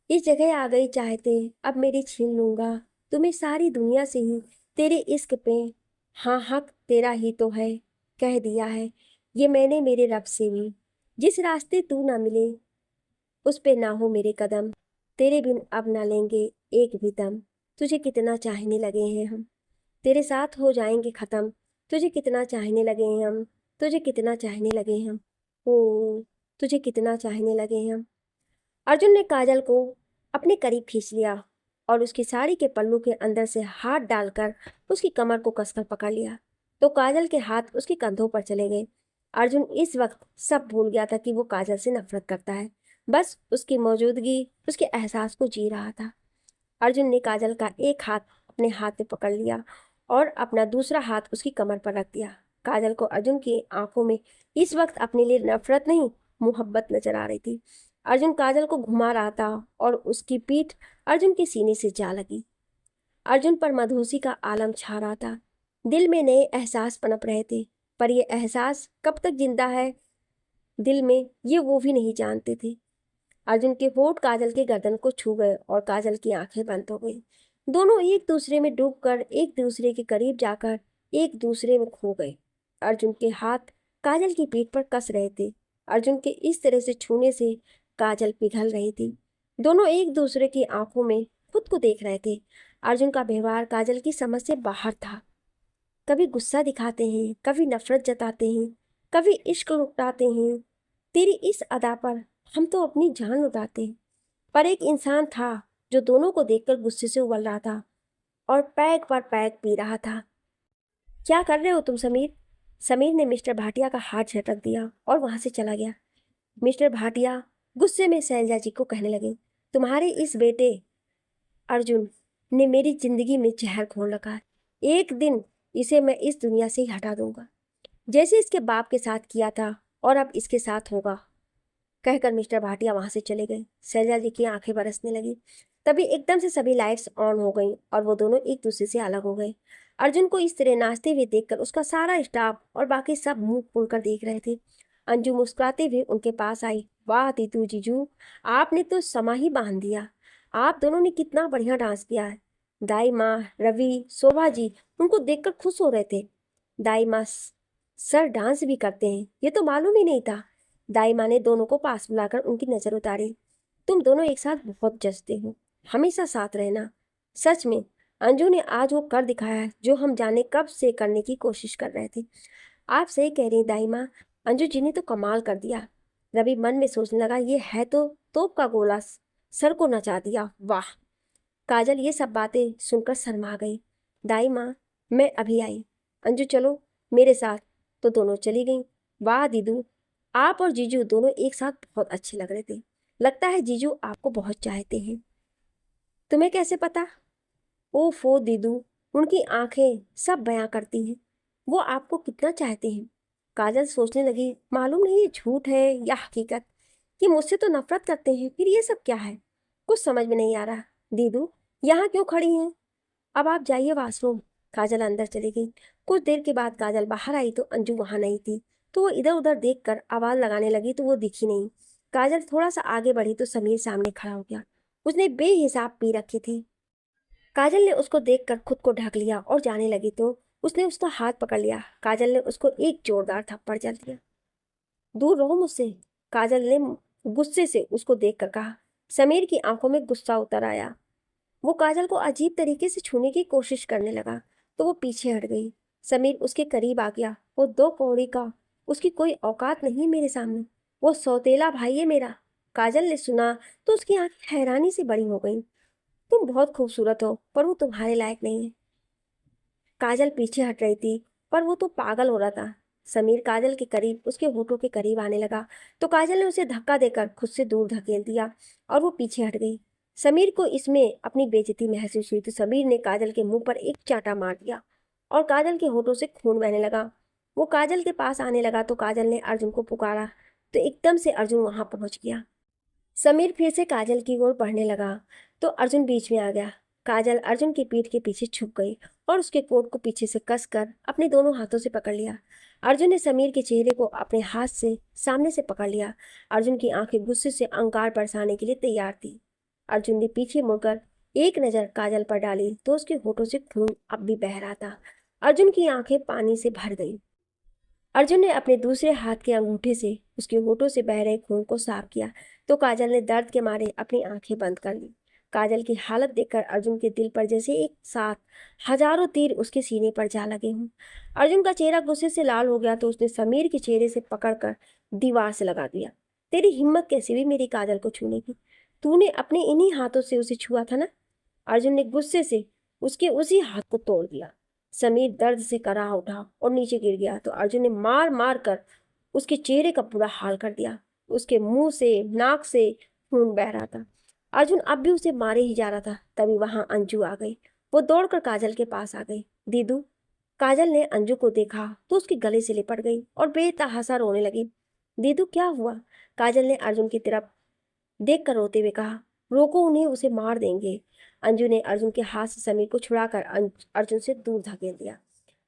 इस जगह आ गई चाहते, अब मेरी छीन लूंगा तुम्हें सारी दुनिया से ही, तेरे इश्क पे। हाँ, हक तेरा ही तो है, कह दिया है ये मैंने मेरे रब से भी। जिस रास्ते तू ना मिले उस पे ना हो मेरे कदम। तेरे बिन अब ना लेंगे एक भी दम। तुझे कितना चाहने लगे हैं हम, तेरे साथ हो जाएंगे खत्म। तुझे कितना चाहने लगे हैं हम, तुझे कितना चाहने लगे हैं हम। ओ, तुझे कितना चाहने लगे हैं हम। अर्जुन ने काजल को अपने करीब खींच लिया और उसकी साड़ी के पल्लू के अंदर से हाथ डालकर उसकी कमर को कसकर पकड़ लिया तो काजल के हाथ उसके कंधों पर चले गए। अर्जुन इस वक्त सब भूल गया था कि वो काजल से नफरत करता है, बस उसकी मौजूदगी उसके एहसास को जी रहा था। अर्जुन ने काजल का एक हाथ अपने हाथ में पकड़ लिया और अपना दूसरा हाथ उसकी कमर पर रख दिया। काजल को अर्जुन की आंखों में इस वक्त अपने लिए नफरत नहीं, मोहब्बत नजर आ रही थी। अर्जुन काजल को घुमा रहा था और उसकी पीठ अर्जुन के सीने से जा लगी। अर्जुन पर मधुसी का आलम छा रहा था। दिल में नए एहसास पनप रहे थे, पर यह एहसास कब तक जिंदा है दिल में ये वो भी नहीं जानते थे। अर्जुन के होंठ काजल के गर्दन को छू गए और काजल की आंखें बंद हो गई। दोनों एक दूसरे में डूबकर एक दूसरे के करीब जाकर एक दूसरे में खो गए। अर्जुन के हाथ काजल की पीठ पर कस रहे थे। अर्जुन के इस तरह से छूने से काजल पिघल रही थी। दोनों एक दूसरे की आंखों में खुद को देख रहे थे। अर्जुन का व्यवहार काजल की समझ से बाहर था। कभी गुस्सा दिखाते हैं, कभी नफरत जताते हैं, कभी इश्क लुटाते हैं। तेरी इस अदा पर हम तो अपनी जान लुटाते हैं। पर एक इंसान था जो दोनों को देखकर गुस्से से उबल रहा था और पैग पर पैग पी रहा था। क्या कर रहे हो तुम समीर? समीर ने मिस्टर भाटिया का हाथ झटक दिया और वहां से चला गया। मिस्टर भाटिया गुस्से में शैलजा जी को कहने लगे, तुम्हारे इस बेटे अर्जुन ने मेरी जिंदगी में जहर घोल रखा है। एक दिन इसे मैं इस दुनिया से ही हटा दूंगा, जैसे इसके बाप के साथ किया था और अब इसके साथ होगा। कहकर मिस्टर भाटिया वहां से चले गए। शैलजा जी की आंखें बरसने लगी। तभी एकदम से सभी लाइट्स ऑन हो गई और वो दोनों एक दूसरे से अलग हो गए। अर्जुन को इस तरह नाचते हुए देखकर उसका सारा स्टाफ और बाकी सब मुंह खोलकर देख रहे थे। अंजू मुस्कुराते हुए उनके पास आई। वाह तीतू जीजू, आपने तो समा ही बांध दिया। आप दोनों ने कितना बढ़िया डांस किया है। दाई माँ, रवि, शोभा जी उनको देखकर खुश हो रहे थे। दाई माँ, सर डांस भी करते हैं, ये तो मालूम ही नहीं था। दाई माँ ने दोनों को पास बुलाकर उनकी नजर उतारी। तुम दोनों एक साथ बहुत जचते हो, हमेशा साथ रहना। सच में अंजू ने आज वो कर दिखाया है जो हम जाने कब से करने की कोशिश कर रहे थे। आप सही कह रही दाई माँ, अंजू जी ने तो कमाल कर दिया। रवि मन में सोचने लगा, ये है तो तोप का गोला, सर को नचा दिया। वाह। काजल ये सब बातें सुनकर शर्मा गई। दाई माँ, मैं अभी आई। अंजू चलो मेरे साथ। तो दोनों चली गईं। वाह दीदू, आप और जीजू दोनों एक साथ बहुत अच्छे लग रहे थे। लगता है जीजू आपको बहुत चाहते हैं। तुम्हें कैसे पता? ओफो दीदू, उनकी आंखें सब बयां करती हैं। वो आपको कितना चाहते हैं। काजल सोचने लगी, मालूम नहीं ये झूठ है या हकीकत। कि मुझसे तो नफरत करते हैं, फिर ये सब क्या है? कुछ समझ में नहीं आ रहा। दीदू यहाँ क्यों खड़ी हैं? अब आप जाइए वॉशरूम। काजल अंदर चली गई। कुछ देर के बाद काजल बाहर आई तो अंजू वहां नहीं थी। तो वो इधर उधर देखकर आवाज लगाने लगी तो वो दिखी नहीं। काजल थोड़ा सा आगे बढ़ी तो समीर सामने खड़ा हो गया। उसने बेहिसाब पी रखी थी। काजल ने उसको देखकर खुद को ढक लिया और जाने लगी तो उसने उसका हाथ पकड़ लिया। काजल ने उसको एक जोरदार थप्पड़ जड़ दिया। दूर रहो मुझसे, काजल ने गुस्से से उसको देखकर कहा। समीर की आंखों में गुस्सा उतर आया। वो काजल को अजीब तरीके से छूने की कोशिश करने लगा तो वो पीछे हट गई। समीर उसके करीब आ गया। वो 2 कौड़ी का, उसकी कोई औकात नहीं मेरे सामने। वो सौतेला भाई है मेरा। काजल ने सुना तो उसकी आंखें हैरानी से बड़ी हो गईं। तुम बहुत खूबसूरत हो पर वो तुम्हारे लायक नहीं है। काजल पीछे हट रही थी पर वो तो पागल हो रहा था। समीर काजल के करीब, उसके होठों के करीब आने लगा तो काजल ने उसे धक्का देकर खुद से दूर धकेल दिया और वो पीछे हट गई। समीर को इसमें अपनी बेइज्जती महसूस हुई तो समीर ने काजल के मुंह पर एक चांटा मार दिया और काजल के होठों से खून बहने लगा। वो काजल के पास आने लगा तो काजल ने अर्जुन को पुकारा तो एकदम से अर्जुन वहां पहुंच गया। समीर फिर से काजल की ओर बढ़ने लगा तो अर्जुन बीच में आ गया। काजल अर्जुन की पीठ के पीछे छुप गई और उसके कोट को पीछे से कसकर अपने दोनों हाथों से पकड़ लिया। अर्जुन ने समीर के चेहरे को अपने हाथ से सामने से पकड़ लिया। अर्जुन की आंखें गुस्से से अंगार बरसाने के लिए तैयार थी। अर्जुन ने पीछे मुड़कर एक नजर काजल पर डाली तो उसके होठों से खून अब भी बह रहा था। अर्जुन की आंखें पानी से भर गई। अर्जुन ने अपने दूसरे हाथ के अंगूठे से उसके होठों से बह रहे खून को साफ किया तो काजल ने दर्द के मारे अपनी आंखें बंद कर ली। काजल की हालत देखकर अर्जुन के दिल पर जैसे एक साथ हजारों तीर उसके सीने पर जा लगे हों। अर्जुन का चेहरा गुस्से से लाल हो गया तो उसने समीर के चेहरे से पकड़कर दीवार से लगा दिया। तेरी हिम्मत कैसी हुई मेरी काजल को छूने की? तूने अपने इन्हीं हाथों से उसे छुआ था ना? अर्जुन ने गुस्से से उसके उसी हाथ को तोड़ दिया। समीर दर्द से कराह उठा और नीचे गिर गया तो अर्जुन ने मार मार कर उसके चेहरे का बुरा हाल कर दिया। उसके मुंह से, नाक से खून बह रहा था। अर्जुन अब भी उसे मारे ही जा रहा था। तभी वहां अंजू आ गई। वो दौड़कर काजल के पास आ गई। दीदू। काजल ने अंजू को देखा तो उसके गले से लिपट गई और बेतहासा रोने लगी। दीदू क्या हुआ? काजल ने अर्जुन की तरफ देख कर रोते हुए कहा। रोको उन्हें, उसे मार देंगे। अंजू ने अर्जुन के हाथ से समीर को छुड़ाकर अर्जुन से दूर धकेल दिया।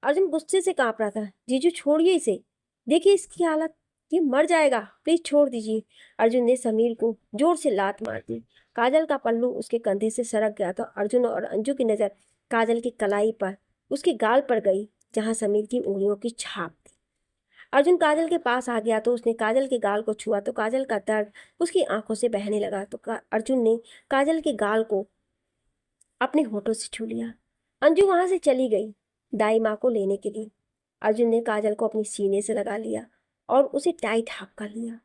अर्जुन गुस्से से कांप रहा था। जीजू छोड़िए इसे, देखिए इसकी हालत। ये मर जाएगा, प्लीज छोड़ दीजिए। अर्जुन ने समीर को जोर से लात मार दी। काजल का पल्लू उसके कंधे से सरक गया तो अर्जुन और अंजू की नजर काजल की कलाई पर, उसके गाल पर गई जहां समीर की उंगलियों की छाप थी। अर्जुन काजल के पास आ गया तो उसने काजल के गाल को छुआ तो काजल का दर्द उसकी आंखों से बहने लगा तो अर्जुन ने काजल के गाल को अपने होठों से छू लिया। अंजू वहां से चली गई दाई माँ को लेने के लिए। अर्जुन ने काजल को अपने सीने से लगा लिया और उसे टाइट हाक कर लिया।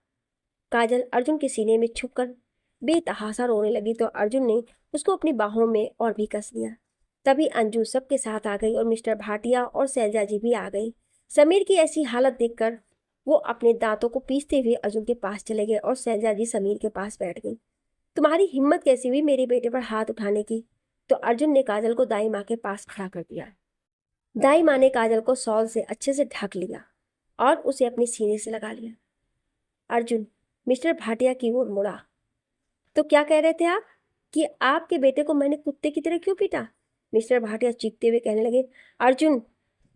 काजल अर्जुन के सीने में छुपकर बेतहासा रोने लगी तो अर्जुन ने उसको अपनी बाहों में और भी कस लिया। तभी अंजू सबके साथ आ गई और मिस्टर भाटिया और शैलजा जी भी आ गई। समीर की ऐसी हालत देखकर वो अपने दांतों को पीसते हुए अर्जुन के पास चले गए और शैलजा जी समीर के पास बैठ गई। तुम्हारी हिम्मत कैसी हुई मेरे बेटे पर हाथ उठाने की? तो अर्जुन ने काजल को दाई माँ के पास खड़ा कर दिया। दाई माँ ने काजल को शॉल से अच्छे से ढक लिया और उसे अपने सीने से लगा लिया। अर्जुन मिस्टर भाटिया की ओर मुड़ा। तो क्या कह रहे थे आप कि आपके बेटे को मैंने कुत्ते की तरह क्यों पीटा? मिस्टर भाटिया चीखते हुए कहने लगे, अर्जुन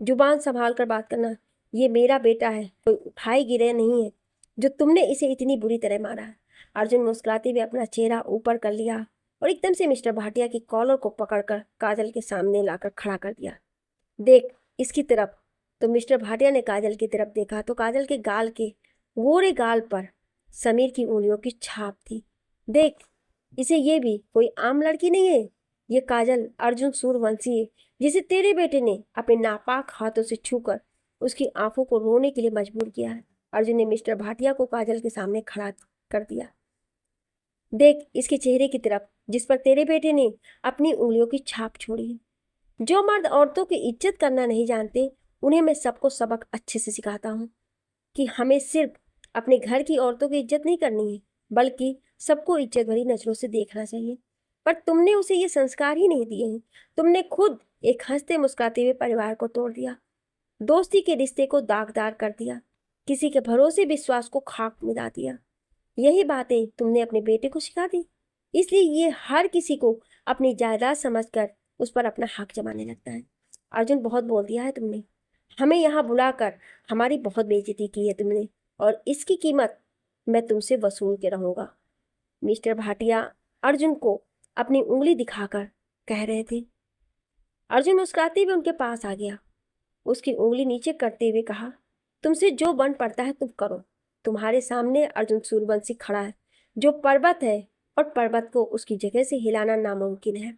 जुबान संभाल कर बात करना। ये मेरा बेटा है, कोई उठाई गिरे नहीं है जो तुमने इसे इतनी बुरी तरह मारा है। अर्जुन मुस्कुराते हुए अपना चेहरा ऊपर कर लिया और एकदम से मिस्टर भाटिया की कॉलर को पकड़कर काजल के सामने लाकर खड़ा कर दिया। देख इसकी तरफ। तो मिस्टर भाटिया ने काजल की तरफ देखा तो काजल के गाल के गोरे गाल पर समीर की उंगलियों की छाप थी। देख इसे, ये भी कोई आम लड़की नहीं है। ये काजल अर्जुन सूर्यवंशी है जिसे तेरे बेटे ने अपने नापाक हाथों से छूकर उसकी आंखों को रोने के लिए मजबूर किया है। अर्जुन ने मिस्टर भाटिया को काजल के सामने खड़ा कर दिया। देख इसके चेहरे की तरफ जिस पर तेरे बेटे ने अपनी उंगलियों की छाप छोड़ी है। जो मर्द औरतों की इज्जत करना नहीं जानते उन्हें मैं सबको सबक अच्छे से सिखाता हूँ कि हमें सिर्फ अपने घर की औरतों की इज्जत नहीं करनी है बल्कि सबको इज्जत भरी नजरों से देखना चाहिए। पर तुमने उसे ये संस्कार ही नहीं दिए हैं। तुमने खुद एक हंसते मुस्कुराते हुए परिवार को तोड़ दिया, दोस्ती के रिश्ते को दागदार कर दिया, किसी के भरोसे विश्वास को खाक मिला दिया। यही बातें तुमने अपने बेटे को सिखा दी, इसलिए ये हर किसी को अपनी जायदाद समझकर उस पर अपना हक जमाने लगता है। अर्जुन बहुत बोल दिया है तुमने, हमें यहाँ बुलाकर हमारी बहुत बेइज्जती की है तुमने और इसकी कीमत मैं तुमसे वसूल के रहूंगा। मिस्टर भाटिया अर्जुन को अपनी उंगली दिखाकर कह रहे थे। अर्जुन मुस्कुराते हुए उनके पास आ गया, उसकी उंगली नीचे करते हुए कहा, तुमसे जो बन पड़ता है तुम करो। तुम्हारे सामने अर्जुन सूर्यवंशी खड़ा है जो पर्वत है और पर्वत को उसकी जगह से हिलाना नामुमकिन है।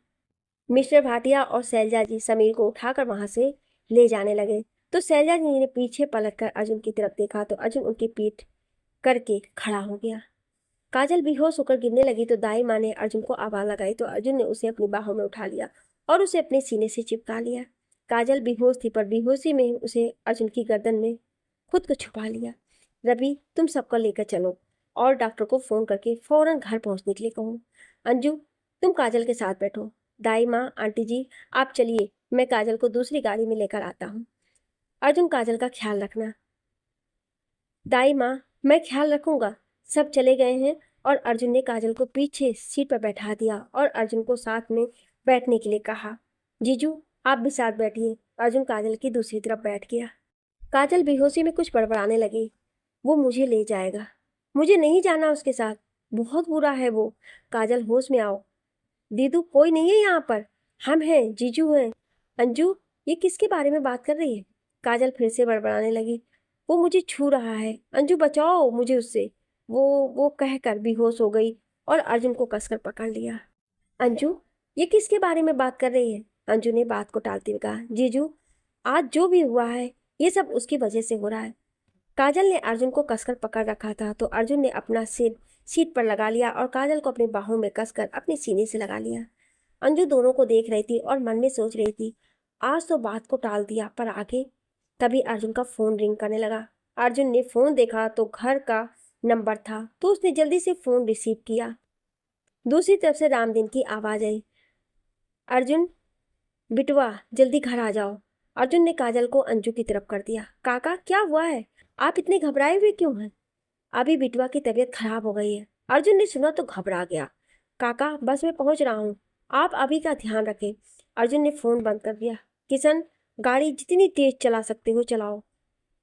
मिस्टर भाटिया और शैलजा जी समीर को उठाकर वहां से ले जाने लगे तो शैलजा जी ने पीछे पलटकर अर्जुन की तरफ देखा तो अर्जुन उनकी पीठ करके खड़ा हो गया। काजल बेहोश होकर गिरने लगी तो दाई माँ ने अर्जुन को आवाज लगाई तो अर्जुन ने उसे अपनी बाहों में उठा लिया और उसे अपने सीने से चिपका लिया। काजल बेहोश थी पर बेहोशी में उसे अर्जुन की गर्दन में खुद को छुपा लिया। रवि तुम सबको लेकर चलो और डॉक्टर को फोन करके फौरन घर पहुंचने के लिए कहो। अंजू तुम काजल के साथ बैठो। दाई माँ, आंटी जी आप चलिए, मैं काजल को दूसरी गाड़ी में लेकर आता हूँ। अर्जुन काजल का ख्याल रखना। दाई माँ मैं ख्याल रखूंगा। सब चले गए हैं और अर्जुन ने काजल को पीछे सीट पर बैठा दिया और अर्जुन को साथ में बैठने के लिए कहा। जीजू आप भी साथ बैठिए। अर्जुन काजल की दूसरी तरफ बैठ गया। काजल बेहोशी में कुछ बड़बड़ाने लगी। वो मुझे ले जाएगा, मुझे नहीं जाना उसके साथ, बहुत बुरा है वो। काजल होश में आओ। दीदू कोई नहीं है यहाँ पर, हम हैं, जीजू हैं। अंजू ये किसके बारे में बात कर रही है? काजल फिर से बड़बड़ाने लगी। वो मुझे छू रहा है, अंजू बचाओ मुझे उससे। वो कहकर बेहोश हो गई और अर्जुन को कसकर पकड़ लिया। अंजू ये किसके बारे में बात कर रही है? अंजू ने बात को टालते हुए कहा, जीजू आज जो भी हुआ है ये सब उसकी वजह से हो रहा है। काजल ने अर्जुन को कसकर पकड़ रखा था तो अर्जुन ने अपना सिर सीट पर लगा लिया और काजल को अपनी बाहों में कसकर अपने सीने से लगा लिया। अंजू दोनों को देख रही थी और मन में सोच रही थी, आज तो बात को टाल दिया पर आगे। तभी अर्जुन का फोन रिंग करने लगा। अर्जुन ने फोन देखा तो घर का नंबर था तो उसने जल्दी से फोन रिसीव किया। दूसरी तरफ से रामदीन की आवाज आई, अर्जुन बिटवा जल्दी घर आ जाओ। अर्जुन ने काजल को अंजू की तरफ कर दिया। काका क्या हुआ है, आप इतने घबराए हुए क्यों हैं? अभी बिटवा की तबीयत खराब हो गई है। अर्जुन ने सुना तो घबरा गया। काका बस मैं पहुंच रहा हूँ, आप अभी का ध्यान रखें। अर्जुन ने फोन बंद कर दिया। किशन गाड़ी जितनी तेज चला सकते हो चलाओ,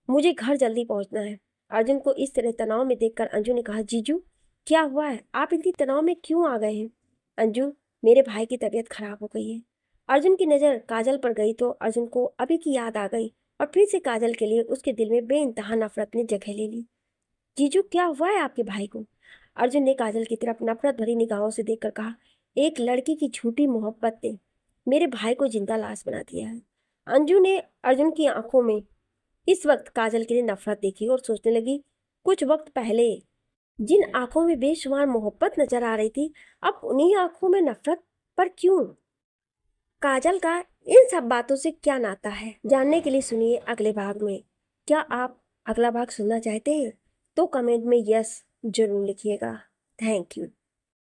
मुझे घर जल्दी पहुंचना है। अर्जुन को इस तरह तनाव में देखकर अंजू ने कहा, जीजू क्या हुआ है, आप इतनी तनाव में क्यों आ गए हैं? अंजू, मेरे भाई की तबीयत खराब हो गई है। अर्जुन की नज़र काजल पर गई तो अर्जुन को अभी की याद आ गई और फिर से काजल के लिए उसके दिल में बेइंतहा नफरत ने जगह ले ली। जीजू क्या हुआ है आपके भाई को? अर्जुन ने काजल की तरफ नफरत भरी निगाहों से देखकर कहा, एक लड़की की झूठी मोहब्बत ने मेरे भाई को जिंदा लाश बना दिया है। अंजू ने अर्जुन की आंखों में इस वक्त काजल के लिए नफरत देखी और सोचने लगी, कुछ वक्त पहले जिन आंखों में बेशुमार मोहब्बत नजर आ रही थी, अब उन्हीं आंखों में नफरत पर क्यों? काजल का इन सब बातों से क्या नाता है, जानने के लिए सुनिए अगले भाग में। क्या आप अगला भाग सुनना चाहते हैं? तो कमेंट में यस जरूर लिखिएगा। Thank you.